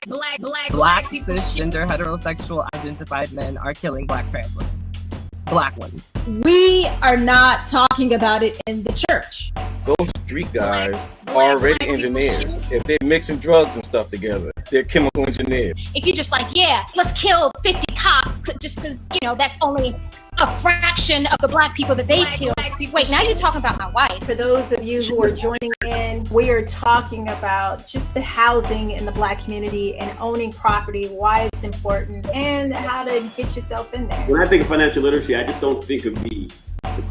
Black cisgender heterosexual identified men are killing Black trans women. Black ones. We are not talking about it in the church. Those street guys are already engineers. If they're mixing drugs and stuff together, they're chemical engineers. If you're just like, yeah, let's kill 50 cops just because, that's only a fraction of the Black people that they killed. Wait, now you're talking about my wife. For those of you who are joining in, we are talking about just the housing in the Black community and owning property, why it's important, and how to get yourself in there. When I think of financial literacy, I just don't think of the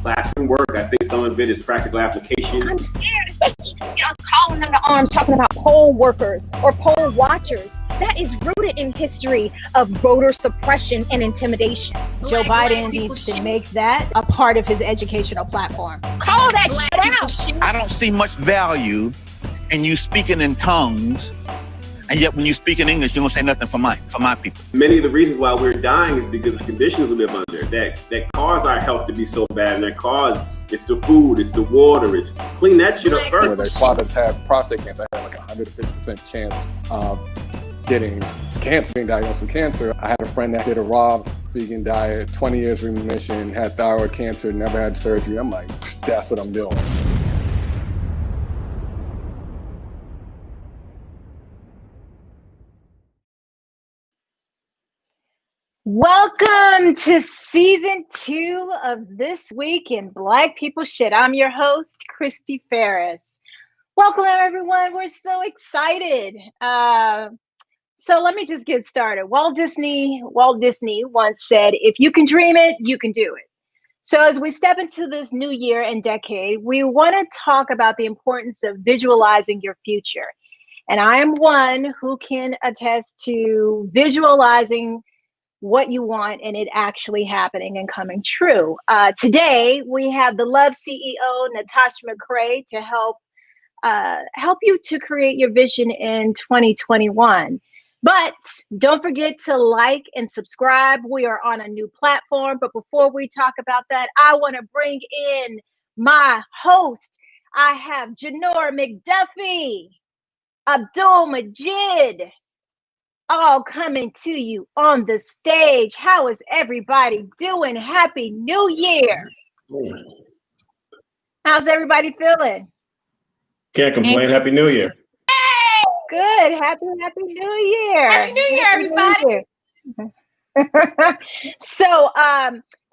classroom work. I think some of it is practical application. I'm scared, especially, calling them to arms, talking about poll workers or poll watchers. That is rooted in history of voter suppression and intimidation. Joe Biden needs to make that a part of his educational platform. Call that shit out. I don't see much value in you speaking in tongues, and yet when you speak in English, you don't say nothing for my people. Many of the reasons why we're dying is because of the conditions we live under that cause our health to be so bad, and that cause it's the food, it's the water, it's clean that shit up first. When their fathers have prostate cancer, I had like 150% chance of getting cancer, being diagnosed with cancer. I had a friend that did a raw vegan diet, 20 years remission, had thyroid cancer, never had surgery. I'm like, that's what I'm doing. Welcome to season 2 of This Week in Black People Shit. I'm your host, Christy Ferris. Welcome, everyone. We're so excited. So let me just get started. Walt Disney once said, if you can dream it, you can do it. So as we step into this new year and decade, we want to talk about the importance of visualizing your future. And I am one who can attest to visualizing what you want and it actually happening and coming true. Today, we have the Love CEO, Natasha McCrea, to help you to create your vision in 2021. But don't forget to like and subscribe. We are on a new platform. But before we talk about that, I want to bring in my host. I have Janora McDuffie, Abdul Majid, all coming to you on the stage. How is everybody doing? Happy New Year. How's everybody feeling? Can't complain. Happy New Year. Good. Happy New Year. Happy New Year, everybody. So,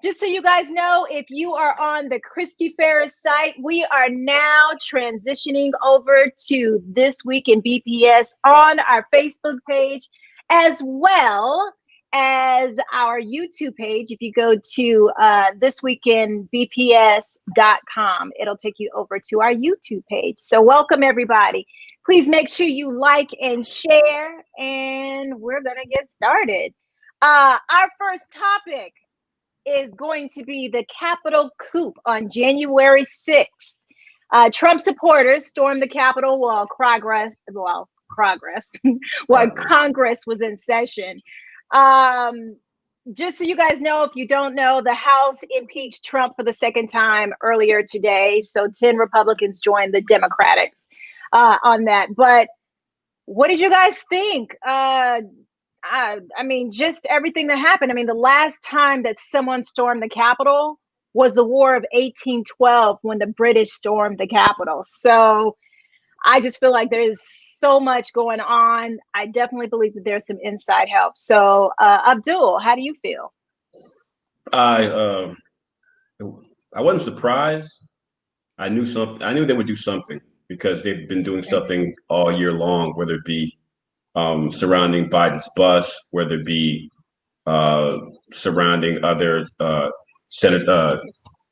just so you guys know, if you are on the Christy Ferris site, we are now transitioning over to This Week in BPS on our Facebook page, as well as our YouTube page. If you go to thisweekinbps.com, it'll take you over to our YouTube page. So welcome, everybody. Please make sure you like and share, and we're going to get started. Our first topic is going to be the Capitol coup on January 6th. Trump supporters stormed the Capitol while Congress was in session. Just so you guys know, if you don't know, the House impeached Trump for the second time earlier today. So 10 Republicans joined the Democrats on that. But what did you guys think? I mean, just everything that happened. I mean, the last time that someone stormed the Capitol was the War of 1812 when the British stormed the Capitol. So I just feel like there's so much going on. I definitely believe that there's some inside help. So Abdul, how do you feel? I wasn't surprised. I knew something. I knew they would do something because they've been doing something all year long, whether it be surrounding Biden's bus, whether it be surrounding other Senate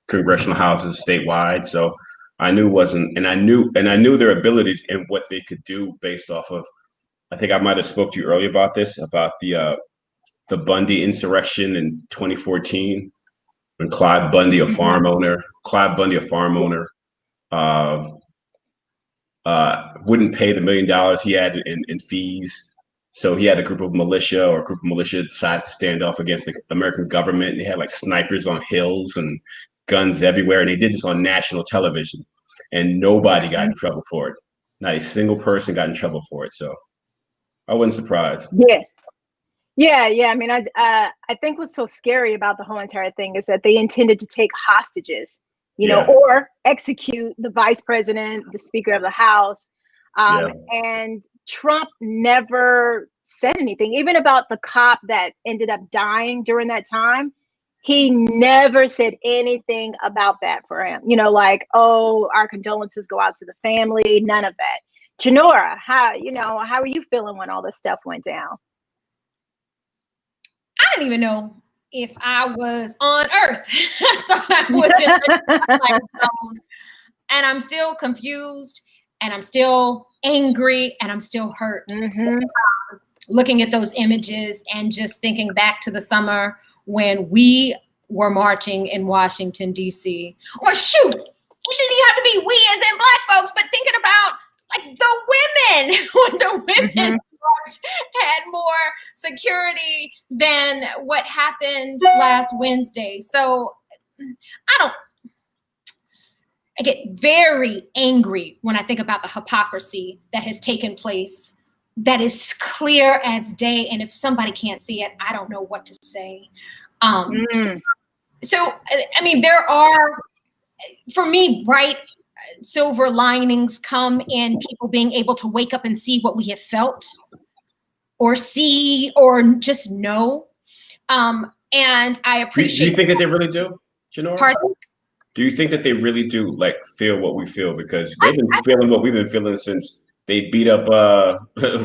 congressional houses statewide. So I knew it wasn't, and I knew their abilities and what they could do based off of. I think I might have spoke to you earlier about this, about the Bundy insurrection in 2014, when Clyde Bundy, a farm owner, wouldn't pay the $1 million he had in fees. So he had a group of militia decided to stand off against the American government. And they had like snipers on hills and guns everywhere. And they did this on national television, and nobody got in trouble for it. Not a single person got in trouble for it. So I wasn't surprised. Yeah. I mean, I think what's so scary about the whole entire thing is that they intended to take hostages, you know, or execute the vice president, the Speaker of the House. And Trump never said anything, even about the cop that ended up dying during that time. He never said anything about that for him. You know, like, oh, our condolences go out to the family. None of that. Janora, how are you feeling when all this stuff went down? I didn't even know if I was on Earth. I thought I was in the zone. And I'm still confused, and I'm still angry, and I'm still hurt. Looking at those images and just thinking back to the summer when we were marching in Washington, D.C. Or shoot, it didn't have to be we as in Black folks, but thinking about like the women, when the women had more security than what happened last Wednesday. So I get very angry when I think about the hypocrisy that has taken place, that is clear as day. And if somebody can't see it, I don't know what to say. So, I mean, there are, for me, bright silver linings come in people being able to wake up and see what we have felt or see or just know. And I appreciate. Do you think that they really do, Janora? Pardon? Do you think that they really do like feel what we feel? Because they've been feeling what we've been feeling since they beat up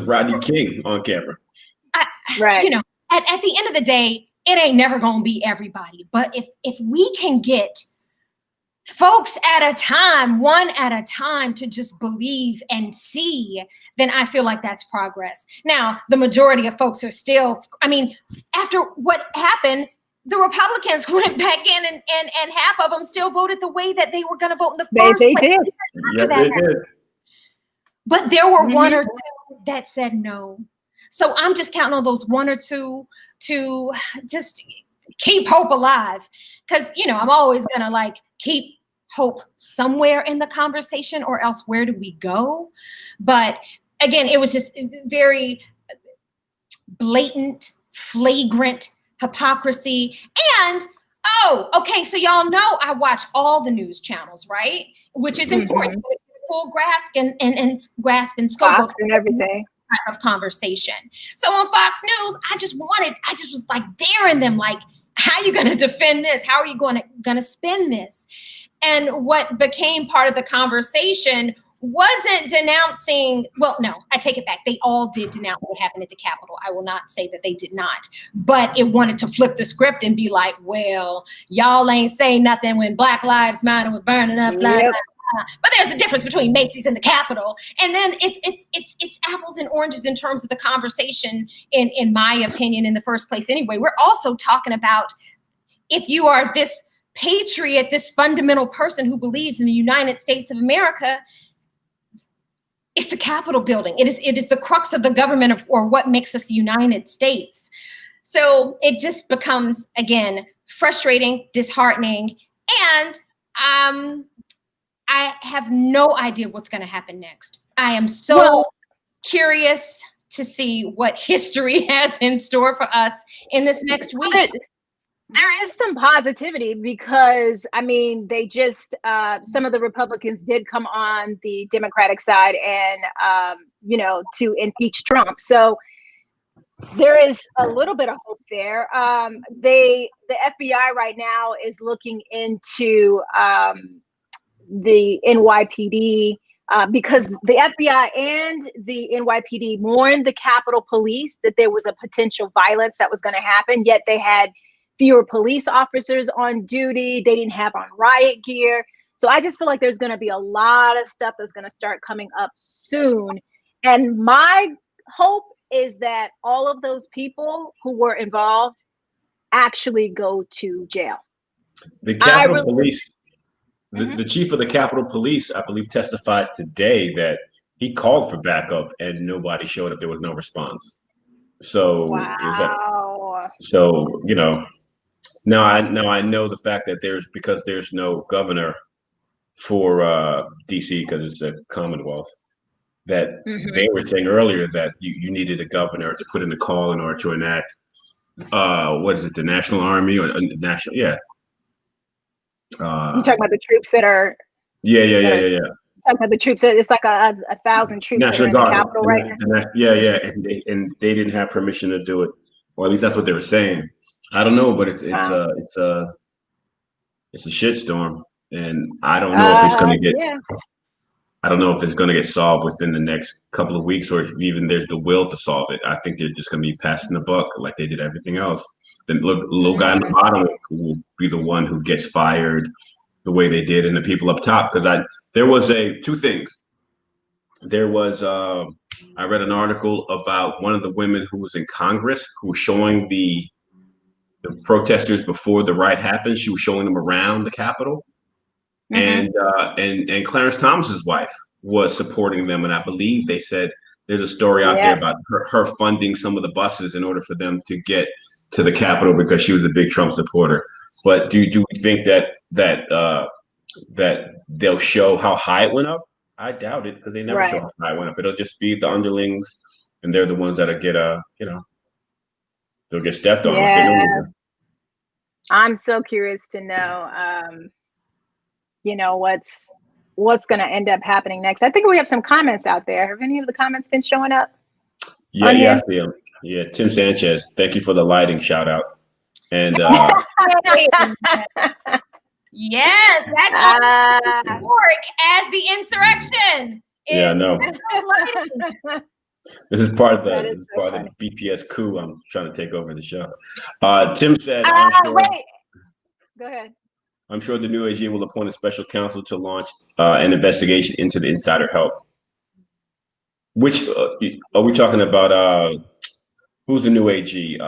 Rodney King on camera. Right. You know, at the end of the day, it ain't never gonna be everybody. But if we can get folks at a time, one at a time, to just believe and see, then I feel like that's progress. Now, the majority of folks are still, I mean, after what happened, the Republicans went back in and half of them still voted the way that they were going to vote in the first place. They did. Yeah, they did. But there were one or two that said no. So I'm just counting on those one or two to just keep hope alive. Because, you know, I'm always going to like keep hope somewhere in the conversation, or else where do we go? But again, it was just very blatant, flagrant hypocrisy. And okay, so y'all know I watch all the news channels, right? Which is important. Full grasp and grasp and scope Fox and everything type of conversation. So on Fox News, I just was like daring them, like, how are you going to defend this? How are you going to spin this? And what became part of the conversation wasn't denouncing, well, no, I take it back. They all did denounce what happened at the Capitol. I will not say that they did not, but it wanted to flip the script and be like, well, y'all ain't saying nothing when Black Lives Matter was burning up. Blah, blah, blah. But there's a difference between Macy's and the Capitol. And then it's apples and oranges in terms of the conversation, in my opinion, in the first place anyway. We're also talking about, if you are this patriot, this fundamental person who believes in the United States of America, it's the Capitol building. It is the crux of the government or what makes us the United States. So it just becomes, again, frustrating, disheartening, and I have no idea what's going to happen next. I am so curious to see what history has in store for us in this next week. There is some positivity because, I mean, they just, some of the Republicans did come on the Democratic side and, to impeach Trump. So there is a little bit of hope there. The FBI right now is looking into the NYPD because the FBI and the NYPD warned the Capitol Police that there was a potential violence that was going to happen, yet they had fewer police officers on duty. They didn't have on riot gear. So I just feel like there's going to be a lot of stuff that's going to start coming up soon. And my hope is that all of those people who were involved actually go to jail. The Capitol Police, the chief of the Capitol Police, I believe, testified today that he called for backup and nobody showed up. There was no response. So, wow. So, you know, now I know the fact that there's no governor for DC because it's a Commonwealth. that they were saying earlier that you needed a governor to put in the call in order to enact, what is it, the National Army or national? Yeah. You talking about the troops that are? Yeah. Talking about the troops. It's like a 1,000 troops that are in the Capitol right now. Yeah. And they didn't have permission to do it, or at least that's what they were saying. I don't know, but it's a shitstorm, and I don't know if it's going to get. Yeah. I don't know if it's going to get solved within the next couple of weeks, or if even there's the will to solve it. I think they're just going to be passing the buck like they did everything else. The little guy on the bottom will be the one who gets fired the way they did, and the people up top. Because there was two things. There was I read an article about one of the women who was in Congress who was showing the protesters before the riot happened. She was showing them around the Capitol. And Clarence Thomas's wife was supporting them, and I believe they said there's a story out there about her funding some of the buses in order for them to get to the Capitol because she was a big Trump supporter. But do you think that they'll show how high it went up? I doubt it, because they never show how high it went up. It'll just be the underlings, and they're the ones that'll get they'll get stepped on. Yeah. I'm so curious to know. What's going to end up happening next. I think we have some comments out there. Have any of the comments been showing up? Yeah, I see them. Yeah, Tim Sanchez, thank you for the lighting shout out. And yes, that's work as the insurrection. Yeah, I know. This is part of the BPS coup. I'm trying to take over the show. Tim said, wait. Go ahead. I'm sure the new AG will appoint a special counsel to launch an investigation into the insider help. Which are we talking about? Who's the new AG?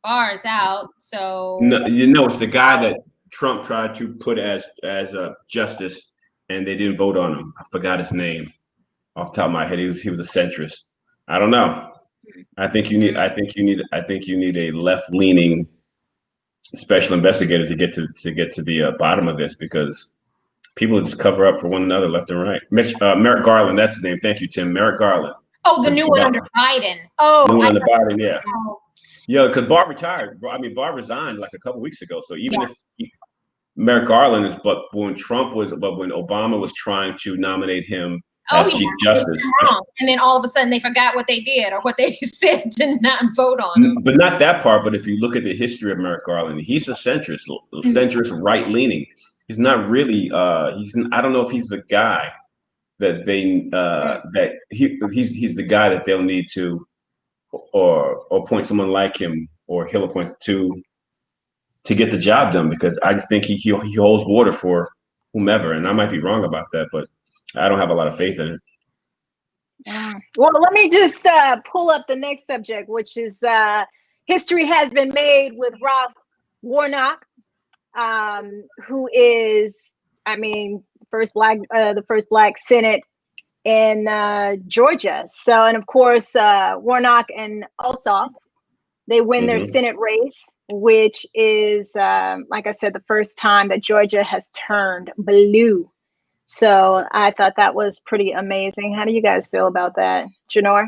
Barr's out, so no, it's the guy that Trump tried to put as justice, and they didn't vote on him. I forgot his name off the top of my head. He was a centrist. I don't know. I think you need a left-leaning special investigator to get to the bottom of this, because people just cover up for one another left and right. Merrick Garland, that's his name. Thank you, Tim. Merrick Garland. Oh, the new one under Biden. Oh, new one under Biden. Yeah. Yeah, because Barr retired. I mean, Barr resigned like a couple weeks ago. So even if Merrick Garland is, but when Obama was trying to nominate him as Chief Justice, and then all of a sudden they forgot what they did or what they said to not vote on. But not that part. But if you look at the history of Merrick Garland, he's a centrist right leaning. He's not really. I don't know if he's the guy that they he's the guy that they'll need to. Or appoint someone like him, or he'll appoint to get the job done, because I just think he holds water for whomever, and I might be wrong about that, but I don't have a lot of faith in it. Well, let me just pull up the next subject, which is history has been made with Ralph Warnock, who is, the first Black Senate in Georgia. So, and of course, Warnock and Ossoff, they win their Senate race, which is, like I said, the first time that Georgia has turned blue. So I thought that was pretty amazing. How do you guys feel about that, Janor?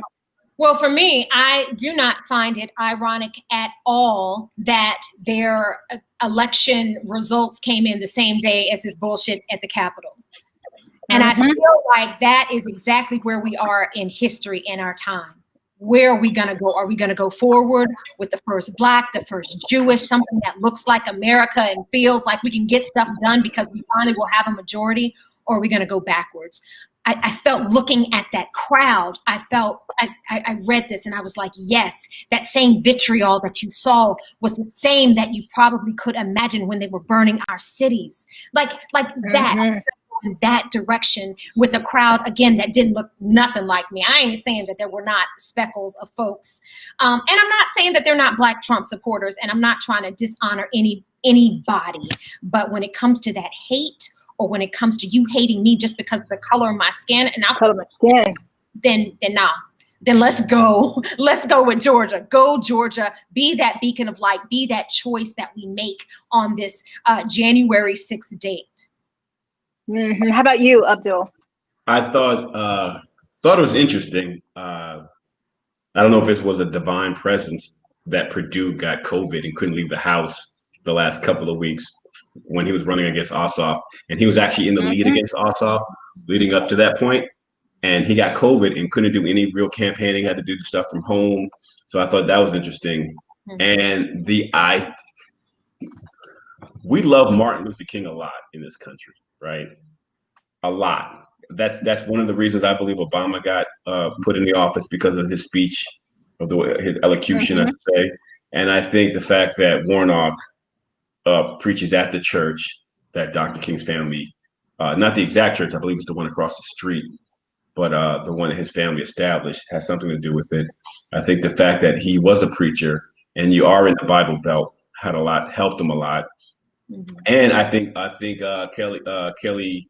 Well, for me, I do not find it ironic at all that their election results came in the same day as this bullshit at the Capitol. And I feel like that is exactly where we are in history in our time. Where are we going to go? Are we going to go forward with the first Black, the first Jewish, something that looks like America and feels like we can get stuff done because we finally will have a majority? Or are we going to go backwards? I felt, looking at that crowd, I read this and I was like, yes, that same vitriol that you saw was the same that you probably could imagine when they were burning our cities. Like that. In that direction with the crowd again that didn't look nothing like me. I ain't saying that there were not speckles of folks, and I'm not saying that they're not Black Trump supporters, and I'm not trying to dishonor anybody, but when it comes to that hate, or when it comes to you hating me just because of the color of my skin, then let's go with Georgia. Go Georgia, be that beacon of light, be that choice that we make on this January 6th date. How about you, Abdul? I thought it was interesting. I don't know if this was a divine presence that Purdue got COVID and couldn't leave the house the last couple of weeks when he was running against Ossoff, and he was actually in the lead against Ossoff leading up to that point, and he got COVID and couldn't do any real campaigning, had to do stuff from home. So I thought that was interesting. And we love Martin Luther King a lot in this country, right? A lot. That's one of the reasons I believe Obama got put in the office, because of his speech, of his elocution, I should say. And I think the fact that Warnock preaches at the church that Dr. King's family, not the exact church, I believe it's the one across the street, but the one that his family established, has something to do with it. I think the fact that he was a preacher and you are in the Bible Belt helped him a lot. And I think Kelly,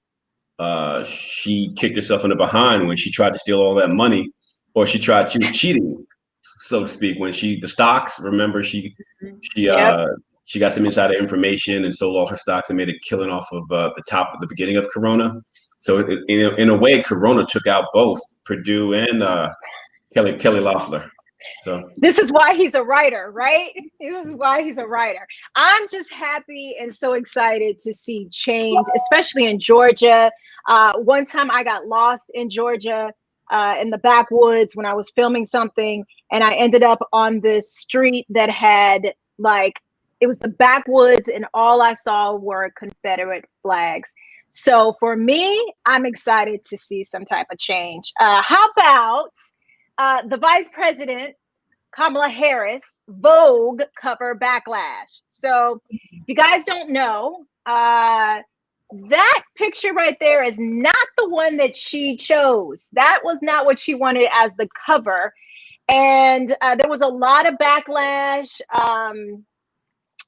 she kicked herself in the behind when she tried to steal all that money, or she was cheating, so to speak, when the stocks, remember she got some insider information and sold all her stocks and made a killing off of the beginning of Corona. So in a way, Corona took out both Purdue and Kelly Loeffler. So this is why he's a writer, right? This is why he's a writer. I'm just happy and so excited to see change, especially in Georgia. One time I got lost in Georgia in the backwoods when I was filming something, and I ended up on this street that had it was the backwoods, and all I saw were Confederate flags. So for me, I'm excited to see some type of change. How about the Vice President, Kamala Harris, Vogue cover backlash? So if you guys don't know, that picture right there is not the one that she chose. That was not what she wanted as the cover. And there was a lot of backlash.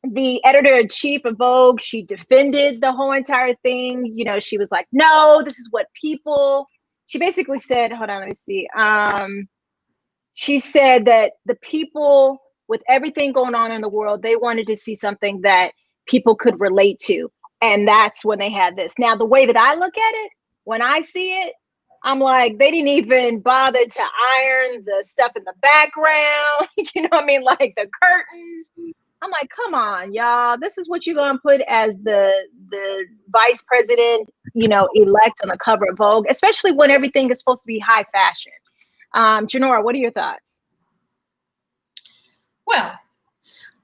The editor-in-chief of Vogue, she defended the whole entire thing. You know, she was like, no, this is what she basically said, hold on, let me see. She said that the people, with everything going on in the world, they wanted to see something that people could relate to. And that's when they had this. Now, the way that I look at it, when I see it, I'm like, they didn't even bother to iron the stuff in the background. You know what I mean? Like the curtains. I'm like, come on, y'all. This is what you're going to put as the vice president, elect on the cover of Vogue, especially when everything is supposed to be high fashion. Janora, what are your thoughts? Well,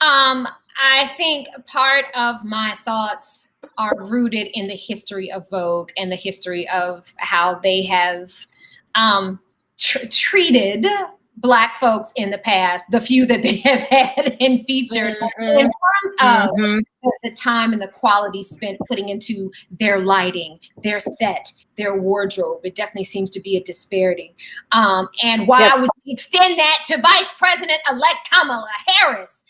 I think part of my thoughts are rooted in the history of Vogue and the history of how they have treated Black folks in the past, the few that they have had and featured, in terms of the time and the quality spent putting into their lighting, their set, their wardrobe. It definitely seems to be a disparity. And while I would extend that to Vice President-elect Kamala Harris,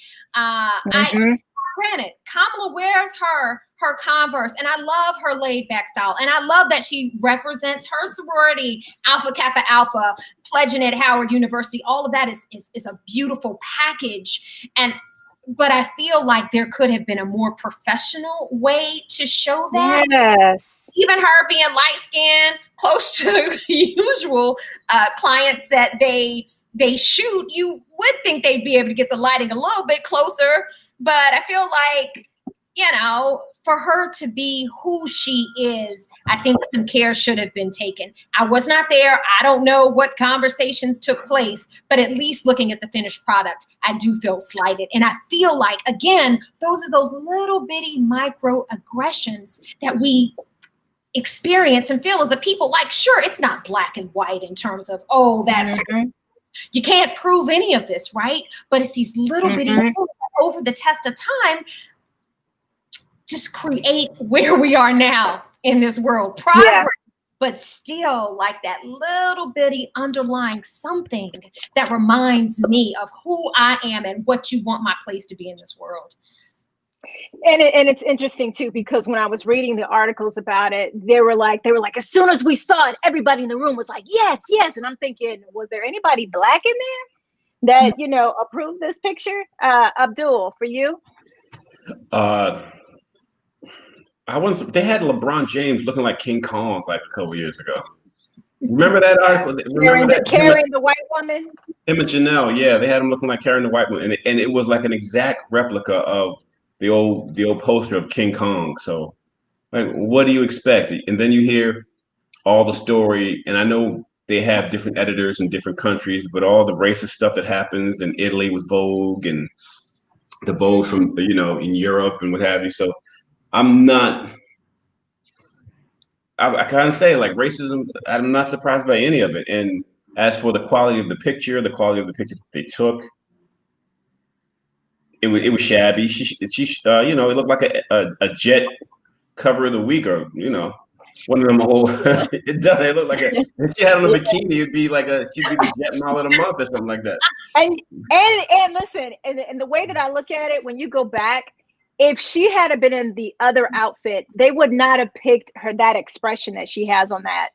granted, Kamala wears her Converse, and I love her laid back style, and I love that she represents her sorority, Alpha Kappa Alpha, pledging at Howard University. All of that is a beautiful package, but I feel like there could have been a more professional way to show that. Yes. Even her being light skinned, close to usual clients that they shoot, you would think they'd be able to get the lighting a little bit closer. But I feel like, for her to be who she is, I think some care should have been taken. I was not there. I don't know what conversations took place, but at least looking at the finished product, I do feel slighted. And I feel like, again, those are those little bitty microaggressions that we experience and feel as a people. Like, sure, it's not black and white in terms of, that's you can't prove any of this, right? But it's these little bitty things that over the test of time just create where we are now in this world. Progress, but still like that little bitty underlying something that reminds me of who I am and what you want my place to be in this world. And it's interesting too, because when I was reading the articles about it, they were like, as soon as we saw it, everybody in the room was like, yes. And I'm thinking, was there anybody Black in there that, approved this picture? Abdul, for you? They had LeBron James looking like King Kong like a couple years ago. Remember that article? Remember that? Carrying the white woman? Him and Janelle, yeah, they had him looking like carrying the white woman, and it was like an exact replica of the old poster of King Kong. So, like, what do you expect? And then you hear all the story, and I know they have different editors in different countries, but all the racist stuff that happens in Italy with Vogue and the Vogue from in Europe and what have you. So I'm not. I kind of say like racism. I'm not surprised by any of it. And as for the quality of the picture that they took, it was shabby. She it looked like a jet cover of the week, or one of them whole. It does. It looked like if she had on a bikini, it'd be like she'd be the jet model of the month or something like that. And listen, and the way that I look at it, when you go back, if she had been in the other outfit, they would not have picked her that expression that she has on that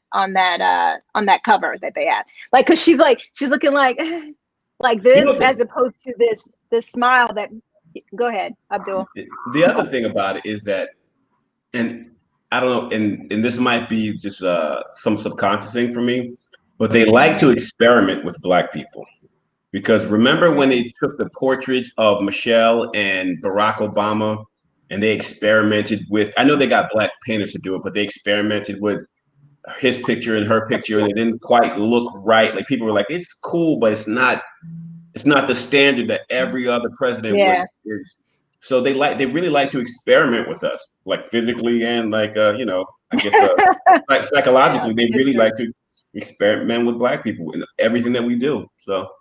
cover that they have. Like, cause she's looking like this, as opposed to this smile that. Go ahead, Abdul. The other thing about it is that, and I don't know, and this might be just some subconscious thing for me, but they like to experiment with Black people. Because remember when they took the portraits of Michelle and Barack Obama and they experimented with, I know they got Black painters to do it, but they experimented with his picture and her picture and it didn't quite look right. Like people were like, it's cool, but it's not the standard that every other president was. So they really like to experiment with us, like physically and like, I guess like psychologically, they really like to experiment with Black people in everything that we do. So.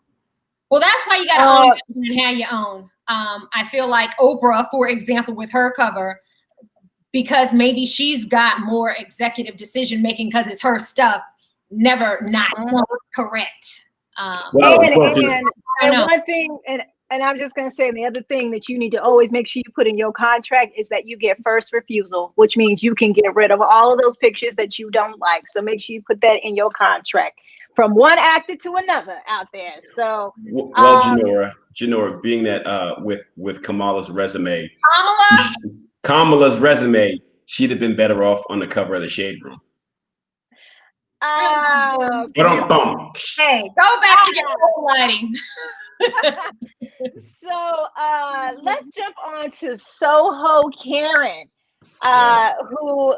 Well, that's why you got to own it and have your own. I feel like Oprah, for example, with her cover, because maybe she's got more executive decision making because it's her stuff, never not correct. And one thing, and I'm just going to say, the other thing that you need to always make sure you put in your contract is that you get first refusal, which means you can get rid of all of those pictures that you don't like. So make sure you put that in your contract. From one actor to another out there. So well, Janora, being that with Kamala's resume, Kamala's resume, she'd have been better off on the cover of the Shade Room. Hey, go back to your lighting. So let's jump on to Soho Karen, who.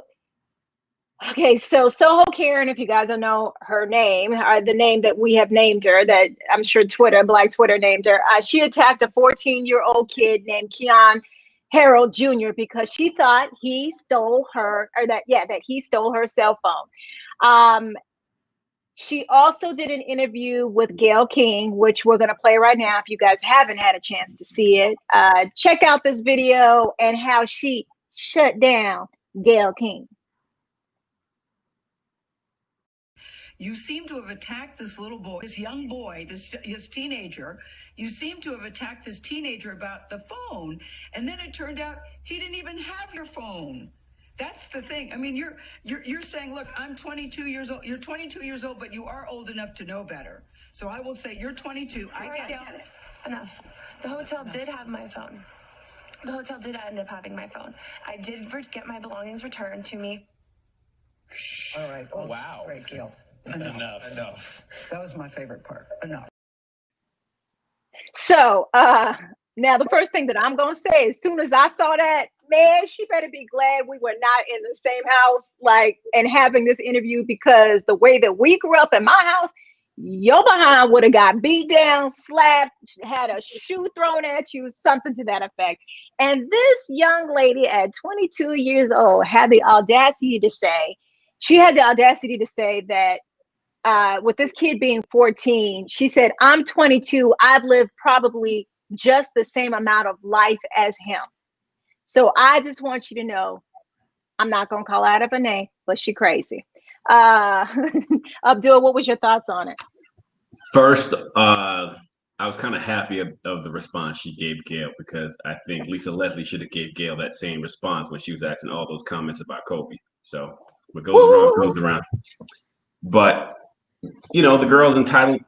Okay, so Soho Karen, if you guys don't know her name, the name that we have named her, that I'm sure Black Twitter named her, she attacked a 14-year-old kid named Keon Harold Jr. because she thought he stole her, that he stole her cell phone. She also did an interview with Gayle King, which we're going to play right now. If you guys haven't had a chance to see it, check out this video and how she shut down Gayle King. You seem to have attacked this little boy, this young boy, his teenager. You seem to have attacked this teenager about the phone, and then it turned out he didn't even have your phone. That's the thing. I mean, you're saying, look, I'm 22 years old. You're 22 years old, but you are old enough to know better. So I will say you're 22. Enough. The hotel did have my phone. The hotel did end up having my phone. I did get my belongings returned to me. All right. Oh, wow. Great, Gayle. Enough. That was my favorite part. Enough. So now the first thing that I'm going to say, as soon as I saw that, man, she better be glad we were not in the same house, and having this interview, because the way that we grew up in my house, your behind would have got beat down, slapped, had a shoe thrown at you, something to that effect. And this young lady at 22 years old had the audacity to say that with this kid being 14, she said, I'm 22. I've lived probably just the same amount of life as him. So I just want you to know, I'm not going to call out of her name, but she crazy. Abdul, what was your thoughts on it? First, I was kind of happy of the response she gave Gayle, because I think Lisa Leslie should have gave Gayle that same response when she was asking all those comments about Kobe. So what goes around comes around. But the girl's entitled,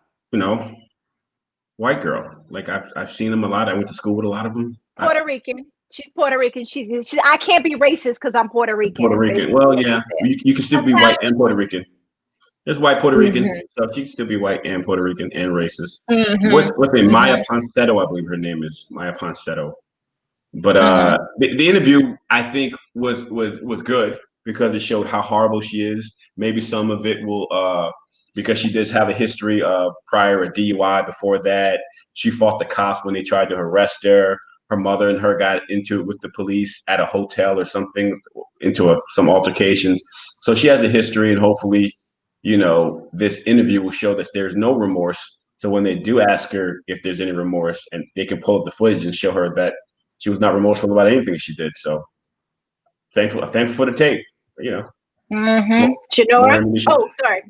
white girl. Like I've seen them a lot. I went to school with a lot of them. Puerto Rican. She's Puerto Rican. She's I can't be racist because I'm Puerto Rican. Well, yeah, you can still be white and Puerto Rican. There's white Puerto Ricans, Mhm. so she can still be white and Puerto Rican and racist. Mhm. What's her name? Maya Mhm. Ponsetto, I believe her name is Maya Ponsetto. But Mhm. the interview I think was good because it showed how horrible she is. Maybe some of it will because she does have a history of prior a DUI before that. She fought the cops when they tried to arrest her. Her mother and her got into it with the police at a hotel or something, into some altercations. So she has a history, and hopefully, this interview will show that there's no remorse. So when they do ask her if there's any remorse, and they can pull up the footage and show her that she was not remorseful about anything she did. So thankful for the tape. Mhm. More Janora? ammunition. Oh, sorry.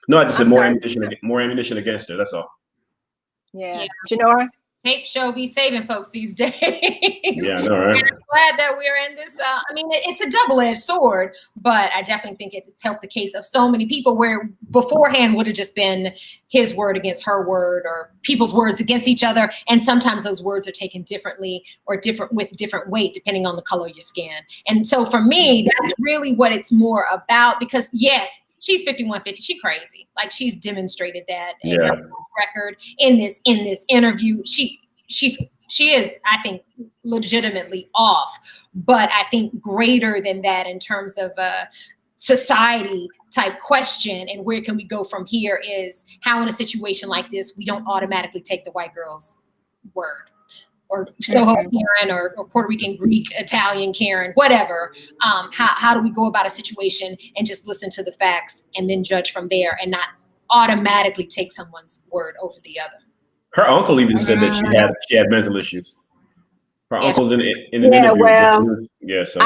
No, I just said I'm more sorry. ammunition. More ammunition against her. That's all. Yeah. Yeah. Janora? Tape show be saving folks these days. Yeah, I know, right? And I'm glad that we're in this. It's a double-edged sword, but I definitely think it's helped the case of so many people where beforehand would have just been his word against her word, or people's words against each other. And sometimes those words are taken differently or with different weight depending on the color of your skin. And so for me, that's really what it's more about, because yes, she's 5150. She crazy. Like, she's demonstrated that in her record in this interview. She is, I think, legitimately off, but I think greater than that in terms of a society type question, and where can we go from here, is how in a situation like this we don't automatically take the white girl's word, or Soho Karen, or Puerto Rican, Greek, Italian Karen, whatever. How do we go about a situation and just listen to the facts and then judge from there, and not automatically take someone's word over the other? Her uncle even said that she had mental issues. Her uncle's in an interview. Well, yeah, so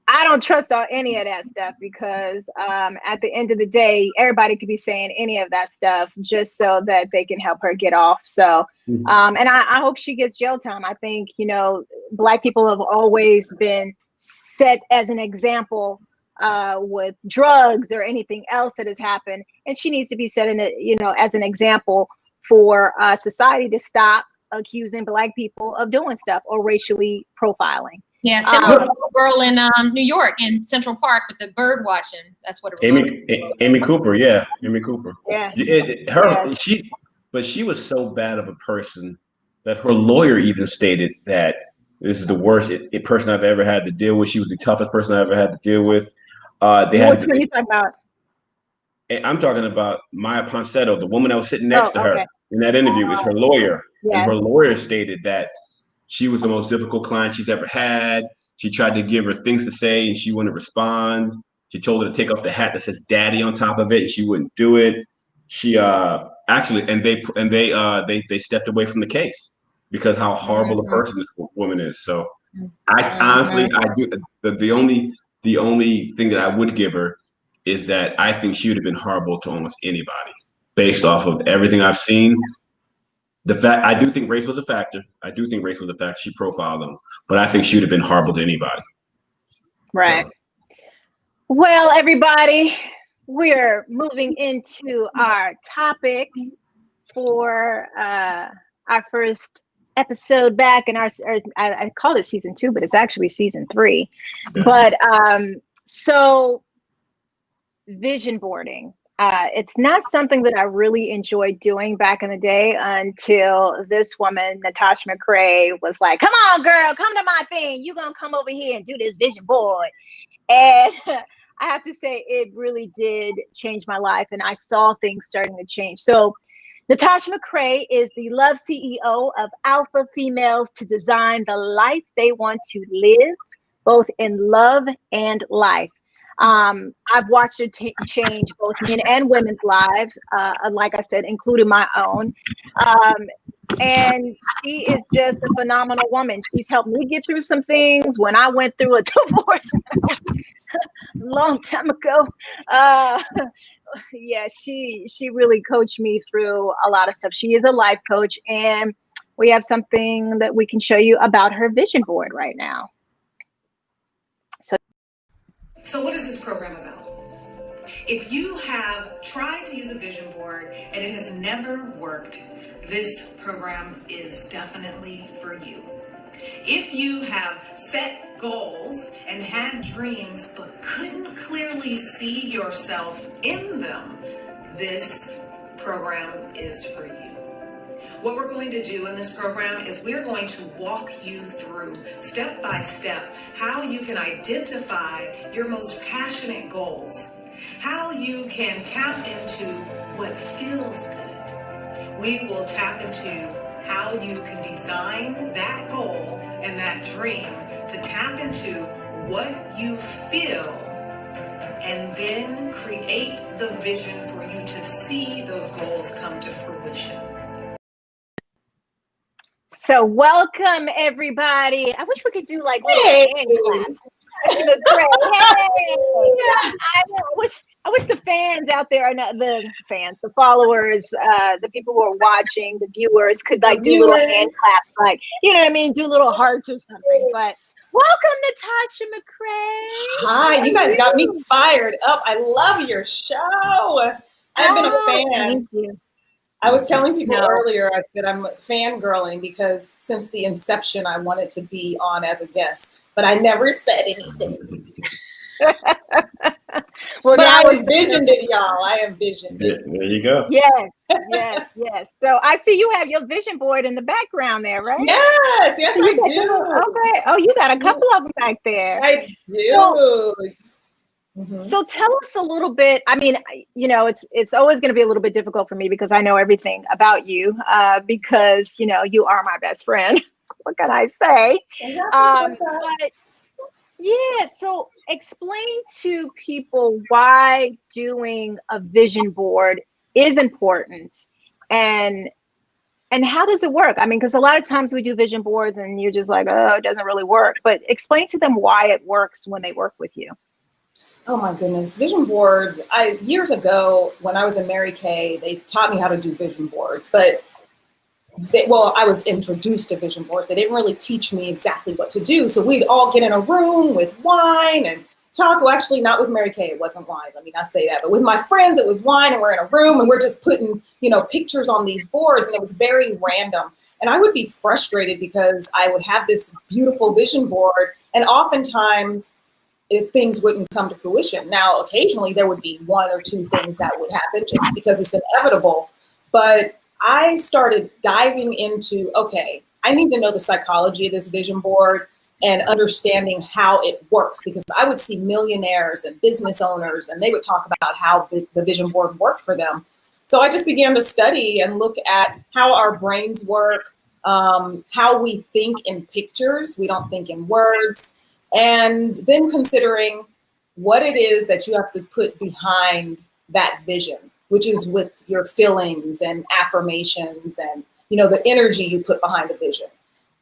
I don't trust on any of that stuff, because at the end of the day, everybody could be saying any of that stuff just so that they can help her get off. So, and I hope she gets jail time. I think, Black people have always been set as an example with drugs or anything else that has happened. And she needs to be set as an example for society to stop accusing Black people of doing stuff or racially profiling. Yeah, similar to the girl in New York in Central Park with the bird watching. That's what it was. Amy Cooper, yeah. Amy Cooper. Yeah. But she was so bad of a person that her lawyer even stated that this is the worst person I've ever had to deal with. She was the toughest person I ever had to deal with. Which one are you talking about? I'm talking about Maya Ponsetto, the woman that was sitting next to her in that interview, is her lawyer. Yeah. And her lawyer stated that she was the most difficult client she's ever had. She tried to give her things to say and she wouldn't respond. She told her to take off the hat that says "Daddy" on top of it, and she wouldn't do it. She they stepped away from the case because how horrible a person this woman is. So I honestly, I do the only thing that I would give her is that I think she would have been horrible to almost anybody based off of everything I've seen. The fact, I do think race was a factor. She profiled them, but I think she would have been horrible to anybody. Right. So. Well, everybody, we're moving into our topic for our first episode back in I call it season 2, but it's actually season 3. Yeah. But so vision boarding. It's not something that I really enjoyed doing back in the day until this woman, Natasha McCrea, was like, "Come on, girl, come to my thing. You're going to come over here and do this vision board." And I have to say, it really did change my life. And I saw things starting to change. So Natasha McCrea is the love CEO of Alpha Females to Design the Life They Want to Live, both in love and life. I've watched her change both men and women's lives, like I said, including my own. And she is just a phenomenal woman. She's helped me get through some things when I went through a divorce a long time ago. Yeah, she really coached me through a lot of stuff. She is a life coach, and we have something that we can show you about her vision board right now. So what is this program about? If you have tried to use a vision board and it has never worked, this program is definitely for you. If you have set goals and had dreams but couldn't clearly see yourself in them, this program is for you. What we're going to do in this program is we're going to walk you through step by step how you can identify your most passionate goals, how you can tap into what feels good. We will tap into how you can design that goal and that dream to tap into what you feel and then create the vision for you to see those goals come to fruition. So welcome everybody. I wish we could do like little fan claps. Natasha McCrea. Hey! I wish the fans out there, the followers, the people who are watching, the viewers could like do little hand claps, like, you know what I mean, do little hearts or something. But welcome, Natasha McCrea. Hi, you guys got me fired up. I love your show. I've been a fan. Thank you. I was telling people earlier, I said I'm fangirling because since the inception, I wanted to be on as a guest, but I never said anything. Well, but I envisioned it, y'all. I envisioned it. There you go. Yes. So I see you have your vision board in the background there, right? Yes, I do. Okay. Oh, you got a couple of them back there. I do. So tell us a little bit. I mean, you know, it's always going to be a little bit difficult for me because I know everything about you because, you know, you are my best friend. What can I say? But yeah, so explain to people why doing a vision board is important and how does it work? I mean, because a lot of times we do vision boards and you're just like, oh, it doesn't really work. But explain to them why it works when they work with you. Oh my goodness, vision board. Years ago when I was in Mary Kay, they taught me how to do vision boards, but I was introduced to vision boards. They didn't really teach me exactly what to do. So we'd all get in a room with wine and talk. Well, actually not with Mary Kay, it wasn't wine. Let me not say that, but with my friends, it was wine and we're in a room and we're just putting, pictures on these boards and it was very random. And I would be frustrated because I would have this beautiful vision board and oftentimes things wouldn't come to fruition. Now, occasionally there would be one or two things that would happen just because it's inevitable. But I started diving into, okay, I need to know the psychology of this vision board and understanding how it works, because I would see millionaires and business owners and they would talk about how the vision board worked for them. So I just began to study and look at how our brains work, how we think in pictures. We don't think in words. And then considering what it is that you have to put behind that vision, which is with your feelings and affirmations and, the energy you put behind a vision.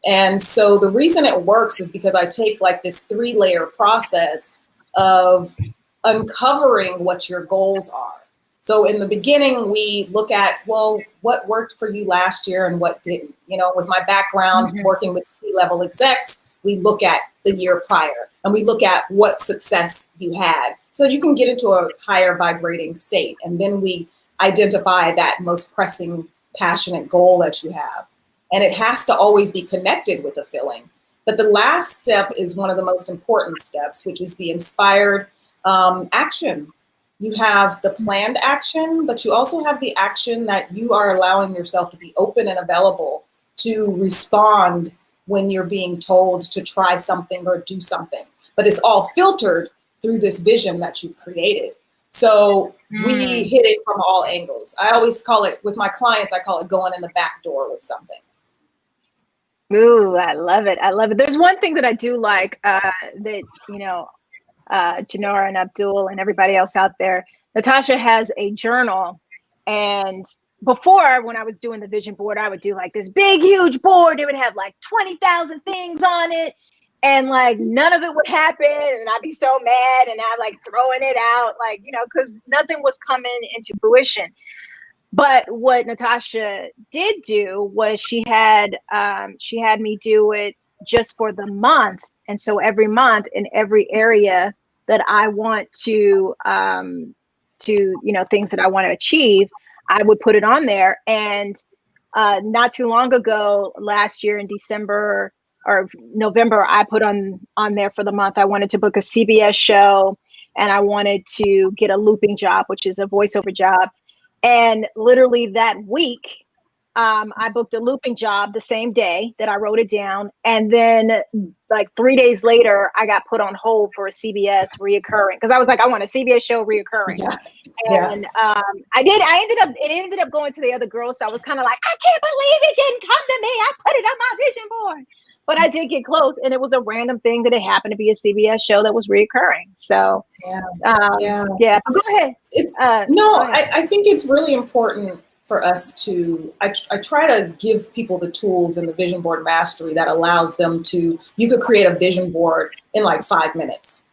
And so the reason it works is because I take like this 3-layer process of uncovering what your goals are. So in the beginning, we look at, well, what worked for you last year and what didn't? With my background working with C-level execs, we look at the year prior and we look at what success you had. So you can get into a higher vibrating state. And then we identify that most pressing, passionate goal that you have. And it has to always be connected with a feeling. But the last step is one of the most important steps, which is the inspired action. You have the planned action, but you also have the action that you are allowing yourself to be open and available to respond when you're being told to try something or do something. But it's all filtered through this vision that you've created. So we hit it from all angles. I always call it, with my clients, I call it going in the back door with something. Ooh, I love it. I love it. There's one thing that I do like that, Janora and Abdul and everybody else out there. Natasha has a journal, and before, when I was doing the vision board, I would do like this big, huge board. It would have like 20,000 things on it, and like none of it would happen, and I'd be so mad, and I'm like throwing it out, like, because nothing was coming into fruition. But what Natasha did do was she had me do it just for the month. And so every month in every area that I want to things that I want to achieve, I would put it on there. And not too long ago, last year in December, or November, I put on there for the month. I wanted to book a CBS show, and I wanted to get a looping job, which is a voiceover job. And literally that week, I booked a looping job the same day that I wrote it down. And then like 3 days later, I got put on hold for a CBS reoccurring, because I was like, I want a CBS show reoccurring. Yeah. And it ended up going to the other girls. So I was kind of like, I can't believe it didn't come to me. I put it on my vision board. But I did get close, and it was a random thing that it happened to be a CBS show that was reoccurring. So yeah. But go ahead. Go ahead. I think it's really important for us to, I try to give people the tools in the vision board mastery that allows them to, you could create a vision board in like 5 minutes.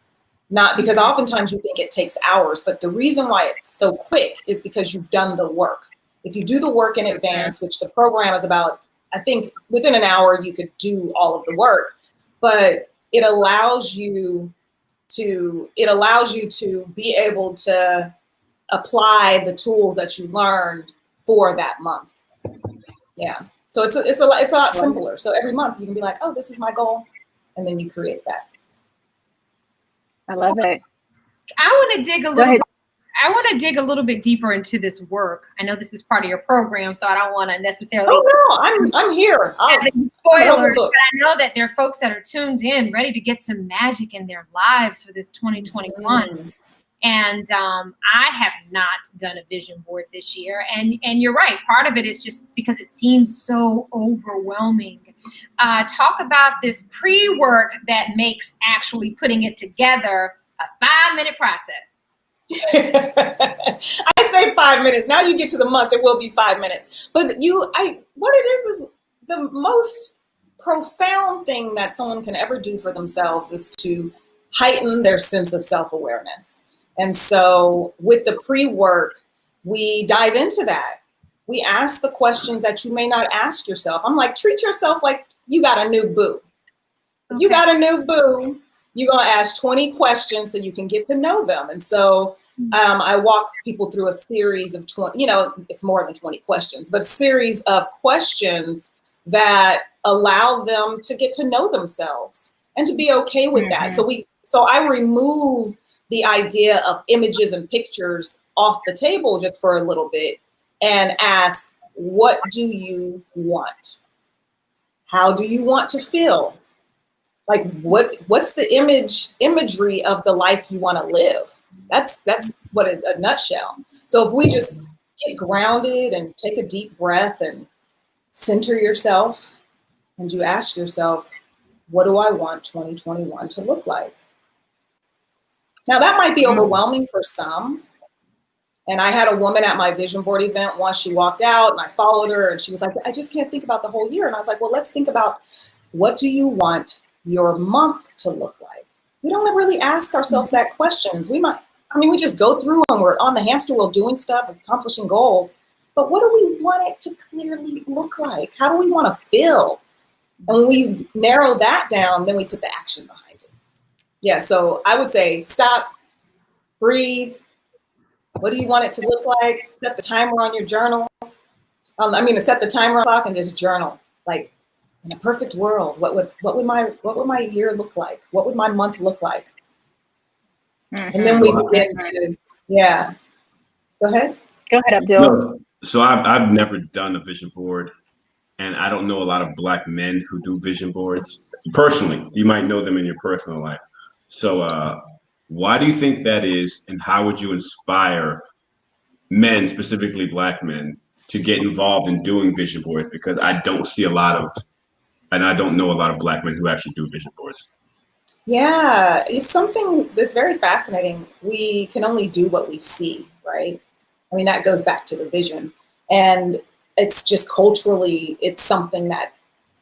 Not because oftentimes you think it takes hours, but the reason why it's so quick is because you've done the work. If you do the work in advance, which the program is about, I think within an hour you could do all of the work, but it allows you to be able to apply the tools that you learned for that month. Yeah. So it's a lot simpler. So every month you can be like, oh, this is my goal. And then you create that. I love it. I want to dig a little bit deeper into this work. I know this is part of your program, so I don't want to necessarily. Oh no, I'm here. Spoilers, but I know that there are folks that are tuned in, ready to get some magic in their lives for this 2021. And I have not done a vision board this year. And you're right. Part of it is just because it seems so overwhelming. Talk about this pre-work that makes actually putting it together a 5-minute process. I say 5 minutes. Now you get to the month, it will be 5 minutes. But what it is the most profound thing that someone can ever do for themselves is to heighten their sense of self-awareness. And so with the pre-work, we dive into that. We ask the questions that you may not ask yourself. I'm like, treat yourself like you got a new boo. If you got a new boo, you're going to ask 20 questions so you can get to know them. And so I walk people through a series of 20, it's more than 20 questions, but a series of questions that allow them to get to know themselves and to be okay with that. So I remove the idea of images and pictures off the table just for a little bit and ask, what do you want? How do you want to feel? Like what's the imagery of the life you want to live? That's what is a nutshell. So if we just get grounded and take a deep breath and center yourself, and you ask yourself, what do I want 2021 to look like? Now that might be overwhelming for some. And I had a woman at my vision board event once. She walked out and I followed her and she was like, I just can't think about the whole year. And I was like, well, let's think about, what do you want your month to look like? We don't really ask ourselves that questions. We just go through and we're on the hamster wheel doing stuff, accomplishing goals. But what do we want it to clearly look like? How do we want to feel? And when we narrow that down, then we put the action behind it. Yeah, so I would say stop, breathe. What do you want it to look like? Set the timer on your journal. Set the timer on the clock and just journal. Like, in a perfect world, what would my year look like? What would my month look like? And then we begin to, Go ahead. Go ahead, Abdul. No, so I've never done a vision board, and I don't know a lot of Black men who do vision boards. Personally, you might know them in your personal life. So why do you think that is, and how would you inspire men, specifically Black men, to get involved in doing vision boards? Because I don't see I don't know a lot of Black men who actually do vision boards. Yeah, it's something that's very fascinating. We can only do what we see, right? I mean, that goes back to the vision. And it's just culturally, it's something that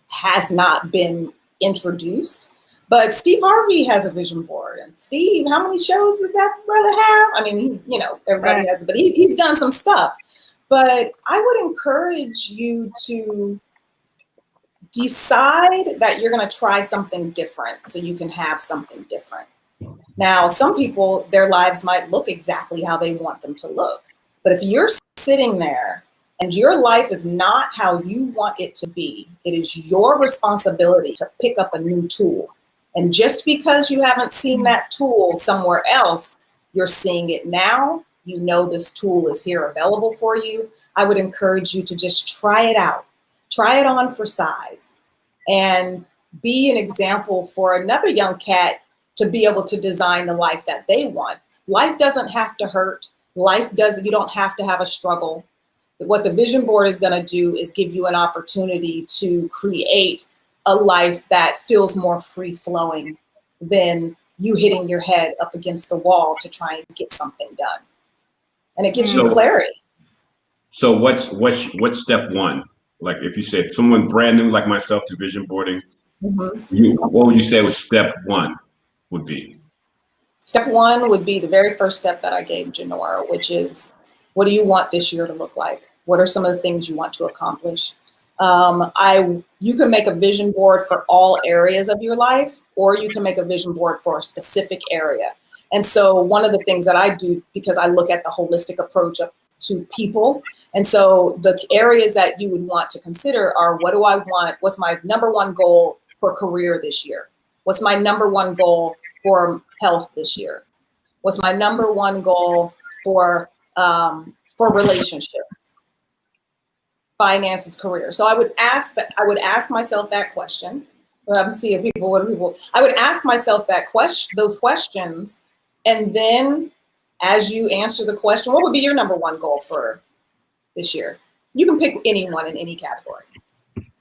has not been introduced. But Steve Harvey has a vision board. And Steve, how many shows did that brother have? I mean, everybody has it, but he's done some stuff. But I would encourage you to decide that you're going to try something different so you can have something different. Now, some people, their lives might look exactly how they want them to look. But if you're sitting there And your life is not how you want it to be. It is your responsibility to pick up a new tool. And just because you haven't seen that tool somewhere else, you're seeing it now. You know this tool is here available for you. I would encourage you to just try it out. Try it on for size and be an example for another young cat to be able to design the life that they want. Life doesn't have to hurt. You don't have to have a struggle. What the vision board is going to do is give you an opportunity to create a life that feels more free flowing than you hitting your head up against the wall to try and get something done. And it gives you clarity. So what's step one? Like if you say if someone brand new like myself to vision boarding, what would you say was step one would be? Step one would be the very first step that I gave Janora, which is, what do you want this year to look like? What are some of the things you want to accomplish? You can make a vision board for all areas of your life, or you can make a vision board for a specific area. And so one of the things that I do, because I look at the holistic approach to people, and so the areas that you would want to consider are, what do I want? What's my number one goal for career this year? What's my number one goal for health this year? What's my number one goal for relationship, finances, career? So I would ask myself that question. I'm seeing people. I would ask myself those questions, and then as you answer the question, what would be your number one goal for this year? You can pick anyone in any category.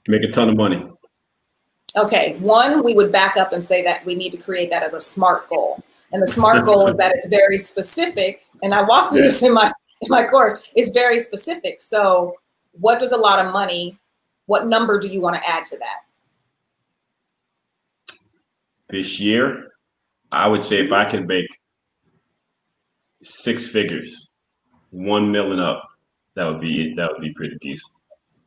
Make a ton of money. Okay, one, we would back up and say that we need to create that as a SMART goal. And the SMART goal is that it's very specific. And I walked through this in my course. It's very specific. So what does a lot of money, what number do you want to add to that? This year, I would say if I could make 6 figures, 1 million up, that would be pretty decent.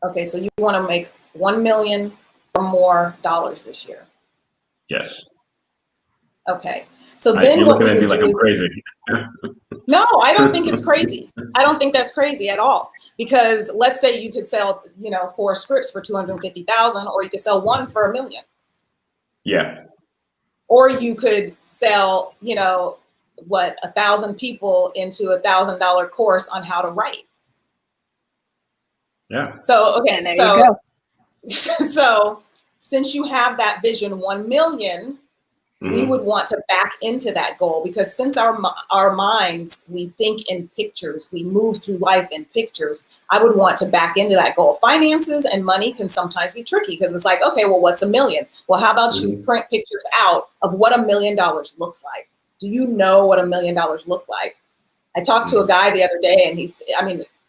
Okay, so you want to make 1 million or more dollars this year? Yes. Okay, so then what we would do like I'm crazy. No, I don't think it's crazy. I don't think that's crazy at all. Because let's say you could sell, 4 scripts for 250,000, or you could sell 1 for $1 million. Yeah. Or you could sell, 1,000 people into $1,000 course on how to write. Yeah. So, okay, there you go. So since you have that vision 1 million, we would want to back into that goal, because since our minds, we think in pictures, we move through life in pictures. I would want to back into that goal. Finances and money can sometimes be tricky, because it's like, okay, well, what's $1 million? Well, how about you print pictures out of what $1 million looks like? Do you know what $1 million look like? I talked to a guy the other day, and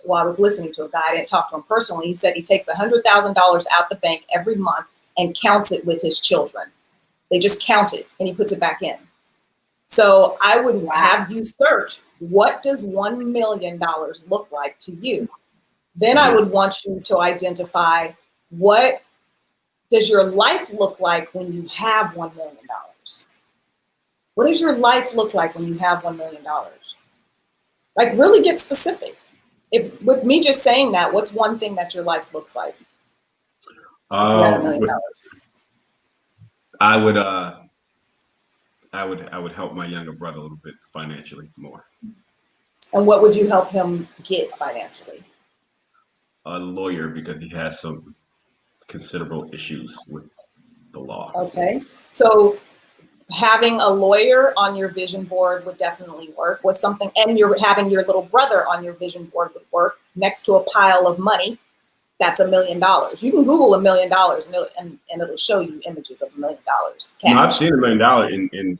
I was listening to a guy, I didn't talk to him personally. He said he takes $100,000 out the bank every month and counts it with his children. They just count it and he puts it back in. So I would have you search, what does $1 million look like to you? Then I would want you to identify, what does your life look like when you have $1 million? What does your life look like when you have $1 million? Like, really get specific. If with me just saying that, what's one thing that your life looks like? $1 million. I would help my younger brother a little bit financially more. And what would you help him get financially? A lawyer, because he has some considerable issues with the law. Okay, so having a lawyer on your vision board would definitely work with something, and having your little brother on your vision board would work next to a pile of money. That's $1 million. You can Google $1 million and it'll show you images of $1 million. No, I've seen $1 million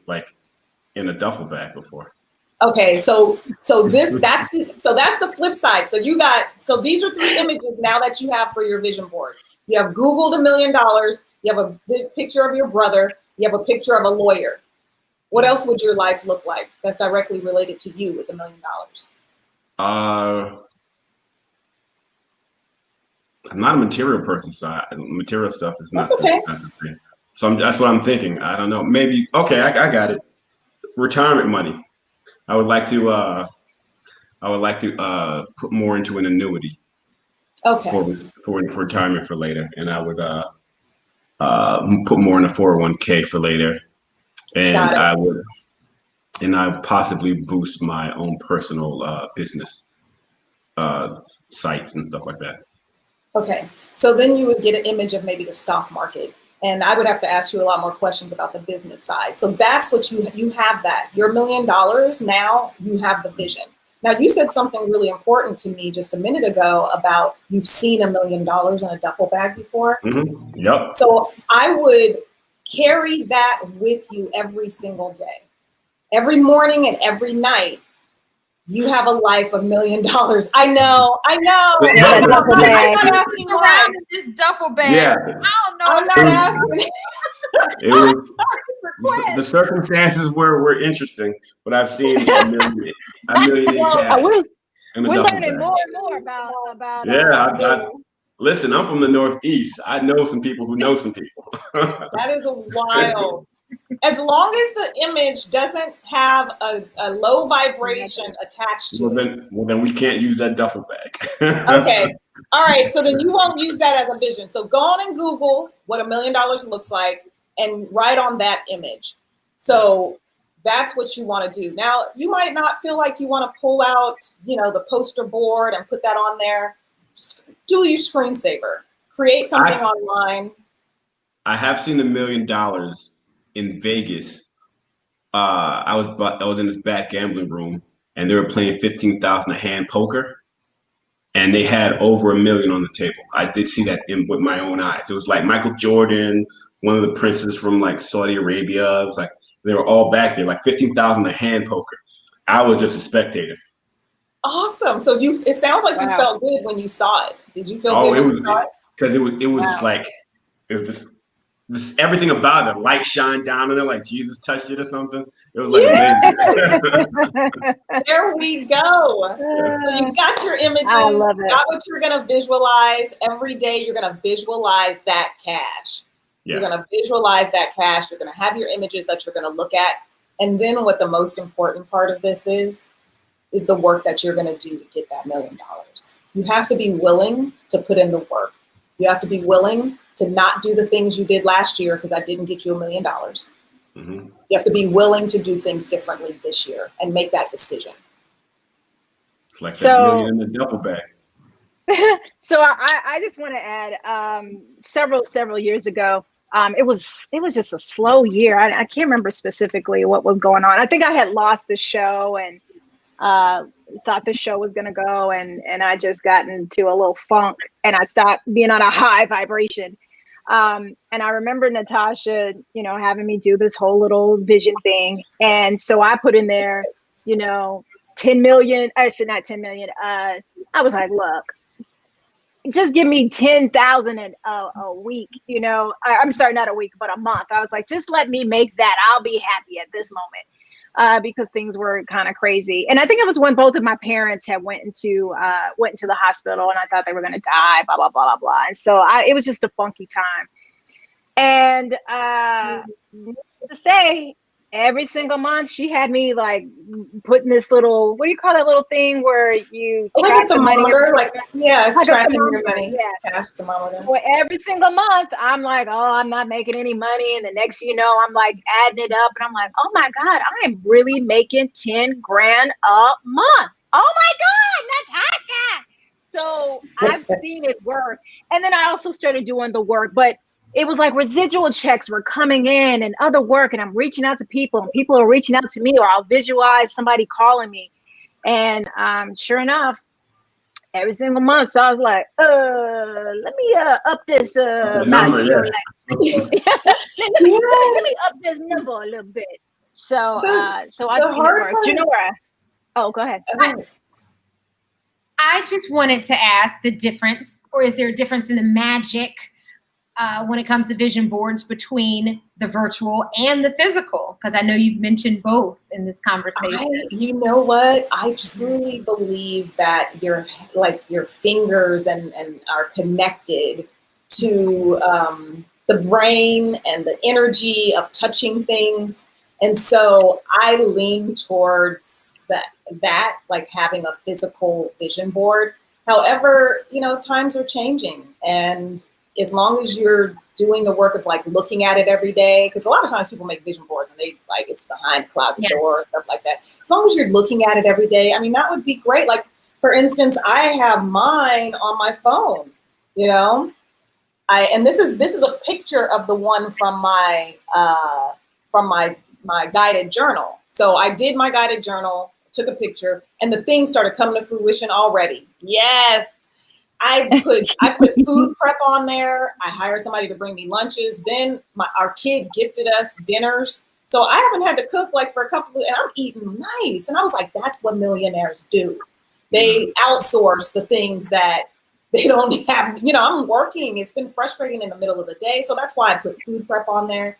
in a duffel bag before. Okay, so that's the flip side. So these are 3 images now that you have for your vision board. You have Googled $1 million. You have a picture of your brother. You have a picture of a lawyer. What else would your life look like that's directly related to you with $1 million? I'm not a material person, so material stuff is not. That's okay. So that's what I'm thinking. I don't know. Maybe I got it. Retirement money. I would like to put more into an annuity. Okay. for retirement for later, and I would put more in a 401k for later, and Got it. I would possibly boost my own personal business sites and stuff like that. Okay. So then you would get an image of maybe the stock market. And I would have to ask you a lot more questions about the business side. So that's what you have that. Your $1 million, now you have the vision. Now you said something really important to me just a minute ago about you've seen $1 million in a duffel bag before. Mm-hmm. Yep. So I would carry that with you every single day. Every morning and every night, you have a life of $1 million. I know. Yeah, that duffel bag. I'm not asking why. Around in this duffel bag. Yeah. I don't know. I'm not asking. It was the circumstances were interesting, but I've seen $1 million in cash. We're learning more and more about. Yeah, listen. I'm from the Northeast. I know some people who know some people. That is wild. As long as the image doesn't have a low vibration attached to it. Well, then we can't use that duffel bag. Okay. All right. So then you won't use that as a vision. So go on and Google what $1 million looks like and write on that image. So that's what you want to do. Now, you might not feel like you want to pull out, the poster board and put that on there. Do your screensaver. Create something online. I have seen $1 million in Vegas. I was in this back gambling room, and they were playing 15,000 a hand poker, and they had over $1 million on the table. I did see that with my own eyes. It was like Michael Jordan, one of the princes from like Saudi Arabia. It was like they were all back there, like 15,000 a hand poker. I was just a spectator. Awesome. So it sounds like you felt good when you saw it. Did you feel good when you saw it? Because it was like it was just. Everything about it, the light shine down on it like Jesus touched it or something. It was like amazing. There we go. So you got your images, got what you're going to visualize. Every day you're going to visualize that cash. Yeah. You're going to visualize that cash. You're going to have your images that you're going to look at. And then what the most important part of this is the work that you're going to do to get that $1 million. You have to be willing to put in the work. You have to be willing to not do the things you did last year because I didn't get you $1 million. Mm-hmm. You have to be willing to do things differently this year and make that decision. It's like that $1 million in the duffel bag. So I just want to add several years ago, it was just a slow year. I can't remember specifically what was going on. I think I had lost the show and thought the show was gonna go, and I just got into a little funk and I stopped being on a high vibration. And I remember Natasha, having me do this whole little vision thing. And so I put in there, 10 million. I said not 10 million. I was like, look, just give me 10,000 a week. I'm sorry, not a week, but a month. I was like, just let me make that. I'll be happy at this moment. Because things were kind of crazy. And I think it was when both of my parents had went into the hospital and I thought they were going to die, blah, blah, blah, blah, blah. And so it was just a funky time. And to say, every single month she had me like putting this little, what do you call that little thing where you track the money? Tracking your money. Yeah. Cash thermometer. Well, every single month I'm like, oh, I'm not making any money. And the next, I'm like adding it up and I'm like, oh my God, I am really making 10 grand a month. Oh my God, Natasha. So I've seen it work. And then I also started doing the work, but it was like residual checks were coming in and other work, and I'm reaching out to people and people are reaching out to me, or I'll visualize somebody calling me. And sure enough, every single month. So I was like, let me up this amount. Let me up this number a little bit. So I think it worked. Go ahead. I just wanted to ask the difference, or is there a difference in the magic when it comes to vision boards between the virtual and the physical? Because I know you've mentioned both in this conversation. You know what? I truly believe that your fingers and are connected to the brain and the energy of touching things. And so I lean towards that like having a physical vision board. However, times are changing, and as long as you're doing the work of like looking at it every day, because a lot of times people make vision boards and they like it's behind a closet door or stuff like that. As long as you're looking at it every day, I mean, that would be great. Like, for instance, I have mine on my phone, and this is a picture of the one from my guided journal. So I did my guided journal, took a picture, and the thing started coming to fruition already. Yes. I put food prep on there. I hired somebody to bring me lunches. Then our kid gifted us dinners. So I haven't had to cook like for a couple of, and I'm eating nice. And I was like, that's what millionaires do. They outsource the things that they don't have. I'm working. It's been frustrating in the middle of the day. So that's why I put food prep on there.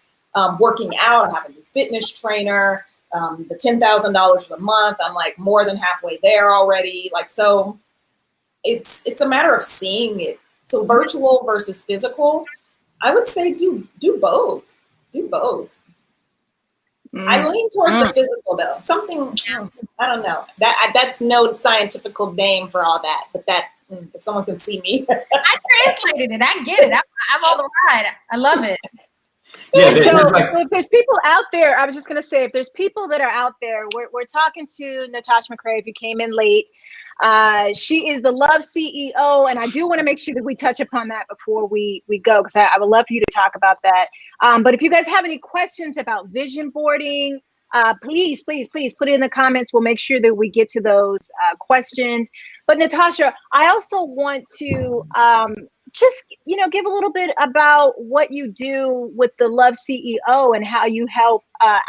Working out, I have a new fitness trainer. The $10,000 for the month, I'm like more than halfway there already. Like, so it's a matter of seeing it. So virtual versus physical, I would say do both. Do both. I lean towards the physical though. Something, I don't know. That's no scientific name for all that, but that if someone can see me. I translated it. I get it. I'm on the ride. I love it. Yeah, so if there's people out there, I was just going to say, if there's people that are out there, we're talking to Natasha McCrea. If you came in late, she is the Love CEO, and I do want to make sure that we touch upon that before we go, because I would love for you to talk about that. But if you guys have any questions about vision boarding, please put it in the comments. We'll make sure that we get to those questions. But Natasha, I also want to just give a little bit about what you do with the Love CEO and how you help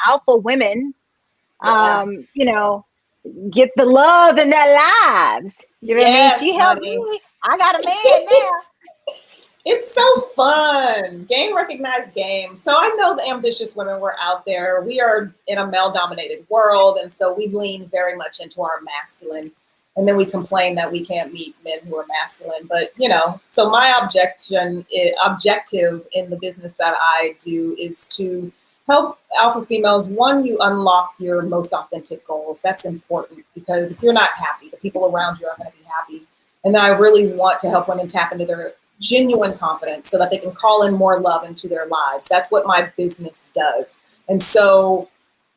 alpha women get the love in their lives. You know what I mean? She helped me. I got a man now. It's so fun. Game recognized game. So I know the ambitious women were out there. We are in a male-dominated world, and so we lean very much into our masculine. And then we complain that we can't meet men who are masculine. But, so my objective in the business that I do is to help alpha females. One, you unlock your most authentic goals. That's important, because if you're not happy, the people around you aren't going to be happy. And then I really want to help women tap into their genuine confidence so that they can call in more love into their lives. That's what my business does. And so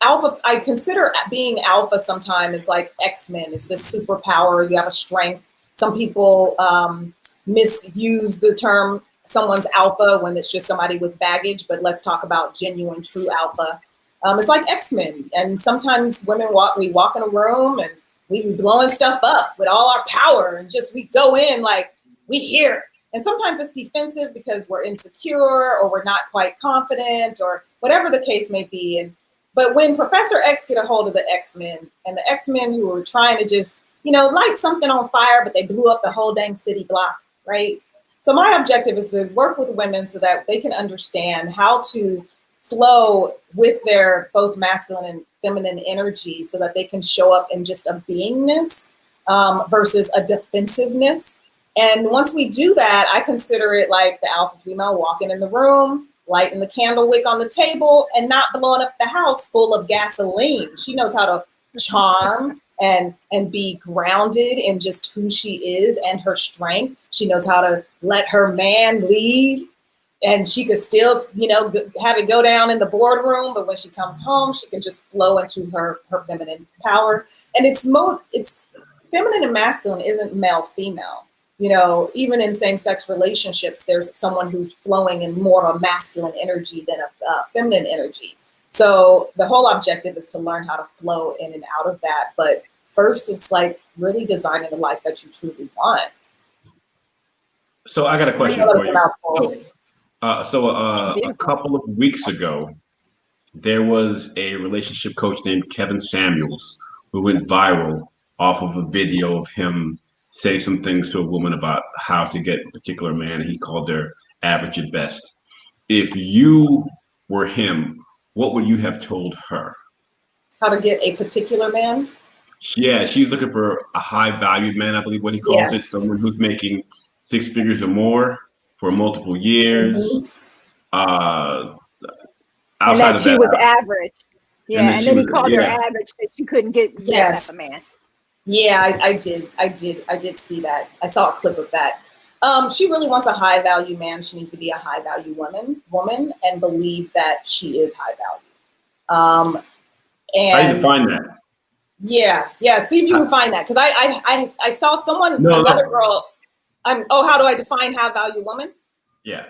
alpha, I consider being alpha sometimes is like X-Men, is this superpower. You have a strength. Some people misuse the term someone's alpha when it's just somebody with baggage, but let's talk about genuine, true alpha. It's like X-Men. And sometimes we walk in a room and we be blowing stuff up with all our power, and just we go in like we here. And sometimes it's defensive because we're insecure or we're not quite confident or whatever the case may be. But when Professor X get a hold of the X-Men, and the X-Men who were trying to just, light something on fire, but they blew up the whole dang city block, right? So my objective is to work with women so that they can understand how to flow with their both masculine and feminine energy so that they can show up in just a beingness versus a defensiveness. And once we do that, I consider it like the alpha female walking in the room, lighting the candle wick on the table, and not blowing up the house full of gasoline. She knows how to charm and be grounded in just who she is and her strength. She knows how to let her man lead, and she could still, have it go down in the boardroom. But when she comes home, she can just flow into her feminine power. And it's feminine and masculine isn't male female. Even in same-sex relationships, there's someone who's flowing in more of a masculine energy than a feminine energy. So the whole objective is to learn how to flow in and out of that. But first, it's like really designing the life that you truly want. So I got a question for you. A couple of weeks ago, there was a relationship coach named Kevin Samuels who went viral off of a video of him say some things to a woman about how to get a particular man. He called her average at best. If you were him, what would you have told her? How to get a particular man? Yeah, she's looking for a high valued man, I believe what he calls it. Someone who's making 6 figures or more for multiple years. And that she was average. Yeah, and then he called her average that she couldn't get that type of man. Yeah, I did see that. I saw a clip of that. She really wants a high value man. She needs to be a high value woman and believe that she is high value. How do you And define that? yeah. See if you can find that. Cause I saw someone, No. another girl. How do I define high value woman? Yeah.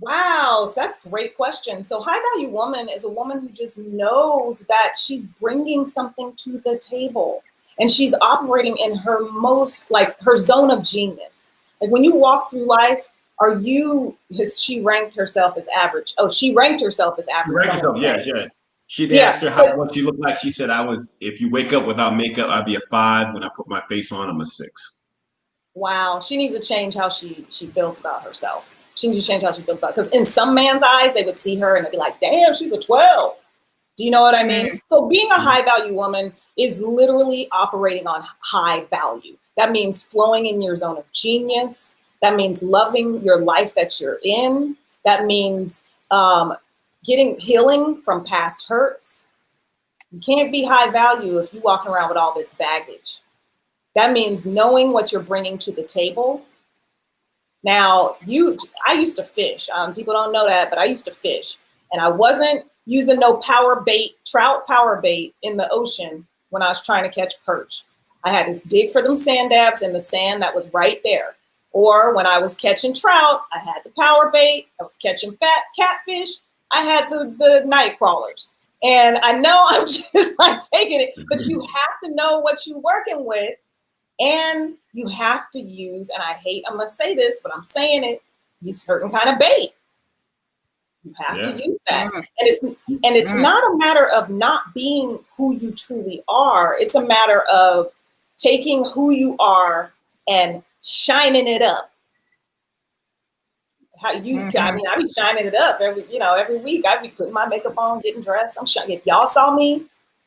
Wow, so that's a great question. So high value woman is a woman who just knows that she's bringing something to the table and she's operating in her most, like her zone of genius. Like when you walk through life, has she ranked herself as average? Oh, she ranked herself as average. Yeah. She asked her what she looked like. She said, if you wake up without makeup, I'd be a 5. When I put my face on, I'm a 6. Wow, she needs to change how she feels about herself. She needs to change how she feels about it. Because in some man's eyes, they would see her and they'd be like, damn, she's a 12. Do you know what I mean? Mm-hmm. So being a high value woman is literally operating on high value. That means flowing in your zone of genius. That means loving your life that you're in. That means getting healing from past hurts. You can't be high value if you're walking around with all this baggage. That means knowing what you're bringing to the table. Now, I used to fish. People don't know that, but I used to fish. And I wasn't using no trout power bait in the ocean when I was trying to catch perch. I had to dig for them sand dabs in the sand that was right there. Or when I was catching trout, I had the power bait. I was catching fat catfish. I had the night crawlers. And I know I'm just like taking it, but you have to know what you're working with. And you have to use, and I'm going to say this, but I'm saying it, use certain kind of bait. You have to use that. And it's not a matter of not being who you truly are. It's a matter of taking who you are and shining it up. I be shining it up every week. I be putting my makeup on, getting dressed. I'm shining. If y'all saw me a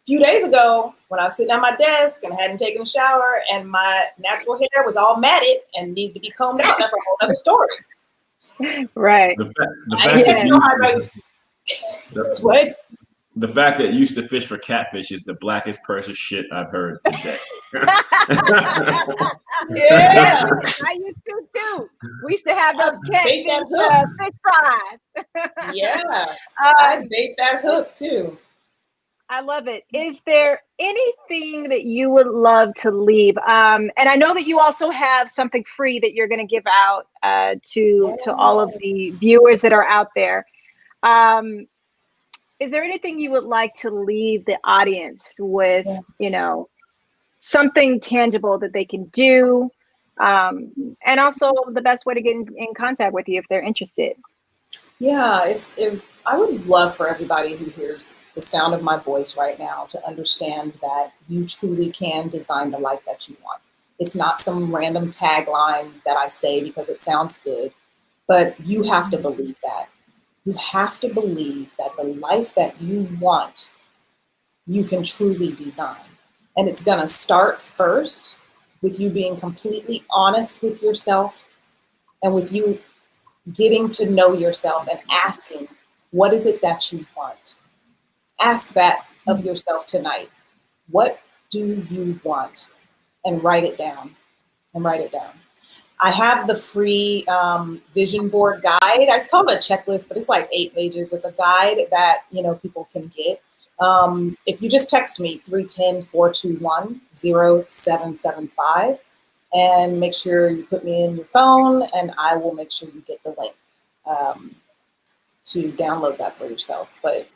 few days ago when I was sitting at my desk and hadn't taken a shower and my natural hair was all matted and needed to be combed out, that's a whole other story. Right. The fact that you used to fish for catfish is the blackest person shit I've heard today. Yeah, I used to too. We used to have those catfish fish fries. Yeah, I bait that hook too. I love it. Is there anything that you would love to leave? And I know that you also have something free that you're going to give out to all of the viewers that are out there. Is there anything you would like to leave the audience with, something tangible that they can do? And also the best way to get in contact with you if they're interested. Yeah, if I would love for everybody who hears the sound of my voice right now to understand that you truly can design the life that you want. It's not some random tagline that I say because it sounds good, but you have to believe that. You have to believe that the life that you want, you can truly design. And it's going to start first with you being completely honest with yourself and with you getting to know yourself and asking, what is it that you want? Ask that of yourself tonight. What do you want? And write it down. I have the free vision board guide. I call it a checklist, but it's like 8 pages. It's a guide that people can get. If you just text me 310-421-0775 and make sure you put me in your phone, and I will make sure you get the link to download that for yourself. But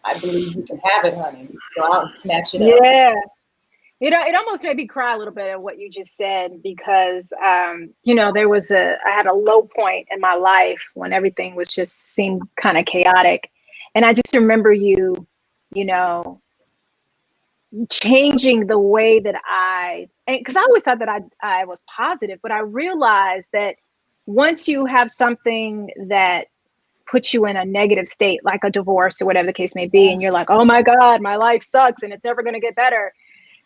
I believe you can have it, honey. Go out and snatch it up. Yeah. It almost made me cry a little bit of what you just said because, I had a low point in my life when everything was just seemed kind of chaotic. And I just remember you, changing the way that because I always thought that I was positive, but I realized that once you have something that puts you in a negative state, like a divorce or whatever the case may be, and you're like, oh my God, my life sucks and it's never going to get better.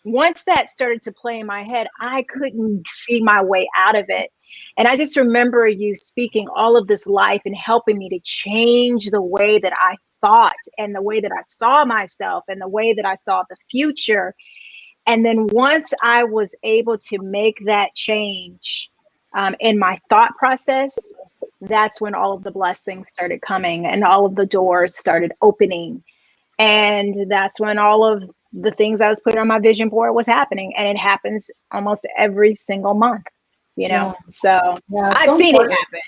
Once that started to play in my head, I couldn't see my way out of it. And I just remember you speaking all of this life and helping me to change the way that I thought and the way that I saw myself and the way that I saw the future. And then once I was able to make that change in my thought process, that's when all of the blessings started coming and all of the doors started opening. And that's when all of the things I was putting on my vision board was happening. And it happens almost every single month, you know? Yeah. So Yeah, it's I've so seen important. it happen.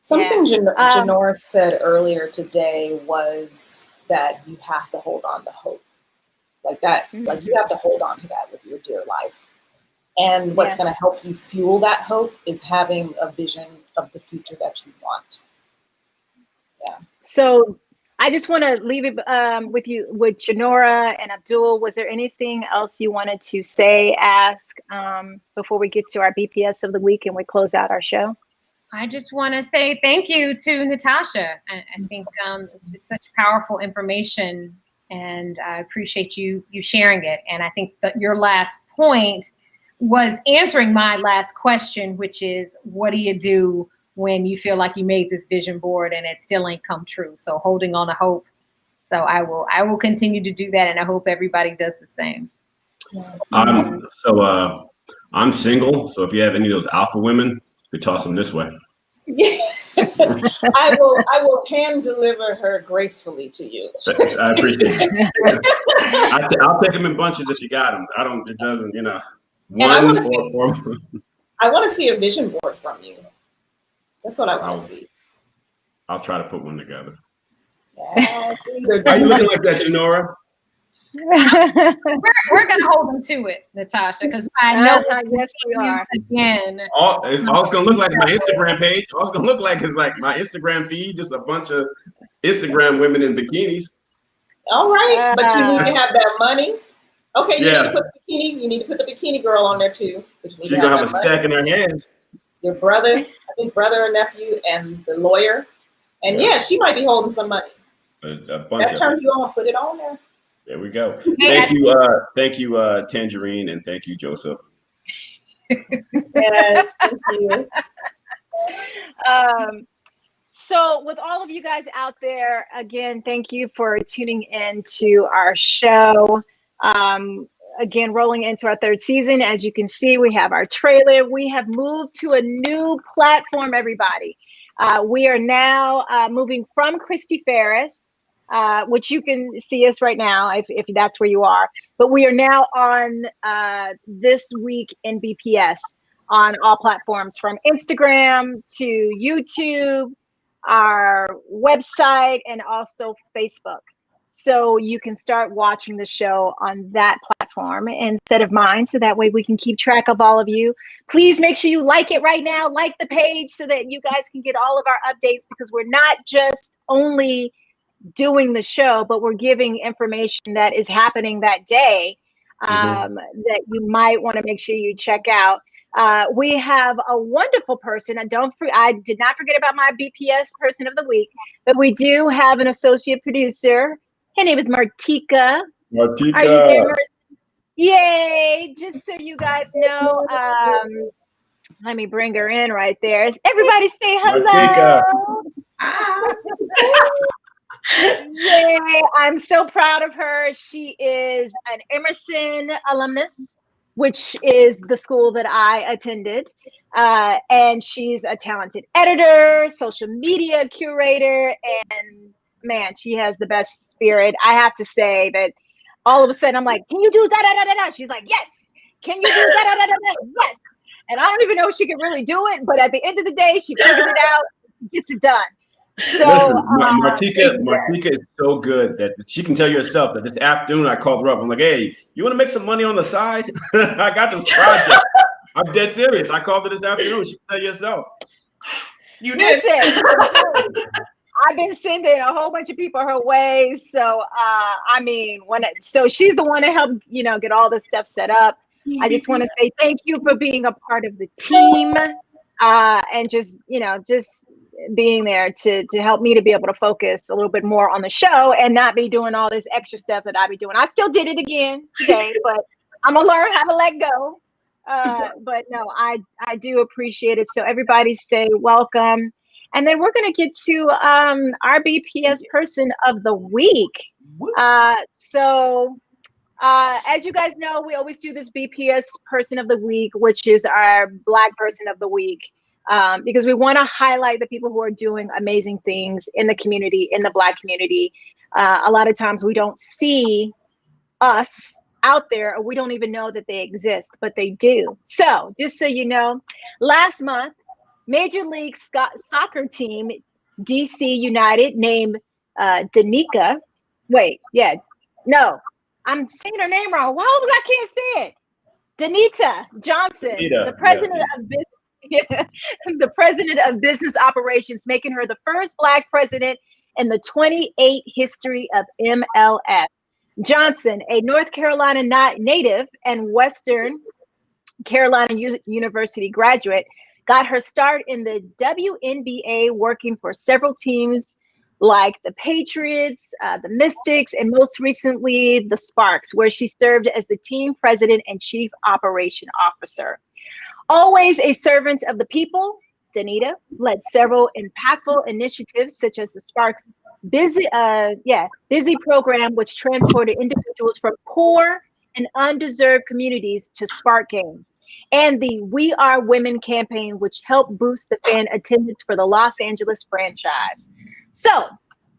Something Yeah. Janora said earlier today was that you have to hold on to hope. Like that, like you have to hold on to that with your dear life. And what's going to help you fuel that hope is having a vision of the future that you want. Yeah. So I just want to leave it with you, with Janora and Abdul. Was there anything else you wanted to say, ask before we get to our BPS of the week and we close out our show? I just want to say thank you to Natasha. I think it's just such powerful information, and I appreciate you sharing it. And I think that your last point was answering my last question, which is, what do you do when you feel like you made this vision board and it still ain't come true? So holding on to hope. So I will continue to do that, and I hope everybody does the same. I'm single, so if you have any of those alpha women, you toss them this way. I will hand deliver her gracefully to you. I appreciate it. I'll take them in bunches if you got them. It doesn't, one I want to see a vision board from you. That's what I want to see. I'll try to put one together. Yeah, are you looking like that, Janora? We're gonna hold them to it, Natasha, because I know yes we are. Again, all it's gonna look like my Instagram page. All it's gonna look like is like my Instagram feed, just a bunch of Instagram women in bikinis. All right, but you need to have that money. Okay, you Yeah. need to put the bikini. You need to put the bikini girl on there too. She's gonna have a stack in her hands. Your brother, I think brother or nephew, and the lawyer, and yeah, she might be holding some money. A bunch that turns you on. Put it on there. There we go. Thank you, Tangerine, and thank you, Joseph. Yes, thank you. So with all of you guys out there, again, thank you for tuning in to our show. Again, rolling into our third season. As you can see, we have our trailer. We have moved to a new platform, everybody. We are now moving from Christy Ferris, which you can see us right now if that's where you are. But we are now on This Week in BPS on all platforms, from Instagram to YouTube, our website, and also Facebook. So you can start watching the show on that platform instead of mine, so that way we can keep track of all of you. Please make sure you like it right now, like the page, so that you guys can get all of our updates, because we're not just only doing the show, but we're giving information that is happening that day that you might want to make sure you check out. We have a wonderful person, and I did not forget about my BPS person of the week, but we do have an associate producer. Her name is Martika. Martika. Are you there, Martika? Yay! Just so you guys know, let me bring her in right there. Everybody say hello. Yay! I'm so proud of her. She is an Emerson alumnus, which is the school that I attended. And she's a talented editor, social media curator, and man, she has the best spirit. I have to say that all of a sudden I'm like, can you do da-da-da-da-da? She's like, yes. Can you do da-da-da-da-da? Yes. And I don't even know if she can really do it, but at the end of the day, she figures it out, gets it done. So listen, Martika is so good that she can tell you herself that this afternoon I called her up. I'm like, hey, you want to make some money on the side? I got this project. I'm dead serious. I called her this afternoon. She can tell you herself. You did. Listen, I've been sending a whole bunch of people her way. So I mean, so she's the one to help, get all this stuff set up. I just want to say thank you for being a part of the team, and just being there to help me to be able to focus a little bit more on the show and not be doing all this extra stuff that I be doing. I still did it again today, but I'm gonna learn how to let go. But no, I do appreciate it. So everybody say welcome. And then we're gonna get to our BPS person of the week. So As you guys know, we always do this BPS Person of the Week, which is our Black Person of the Week, because we want to highlight the people who are doing amazing things in the community, in the Black community. A lot of times we don't see us out there, or we don't even know that they exist, but they do. So just so you know, last month, Major League Soccer team DC United named Danica. I'm saying her name wrong. Why I can't say it? Danita Johnson, the president of business, the president of business operations, making her the first Black president in the 28 history of MLS. Johnson, a North Carolina native and Western Carolina University graduate, got her start in the WNBA, working for several teams like the Patriots, the Mystics, and most recently the Sparks, where she served as the team president and chief operation officer. Always a servant of the people, Danita led several impactful initiatives such as the Sparks Busy program, which transported individuals from poor and undeserved communities to Spark games, and the We Are Women campaign, which helped boost the fan attendance for the Los Angeles franchise. So,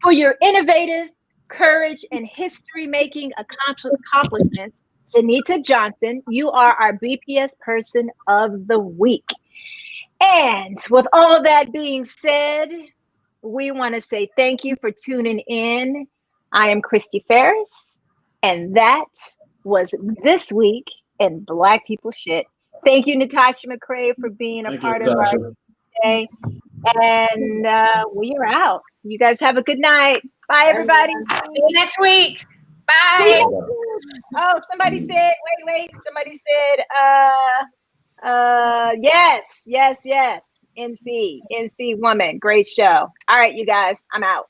for your innovative, courage, and history-making accomplishments, Danita Johnson, you are our BPS Person of the Week. And with all that being said, we want to say thank you for tuning in. I am Christy Ferris, and that was This Week in Black People Shit. Thank you, Natasha McCrea, for being a part of our today. And we are out. You guys have a good night. Bye, everybody. See you next week. Bye. Oh, somebody said, wait. Somebody said, yes. NC woman. Great show. All right, you guys, I'm out.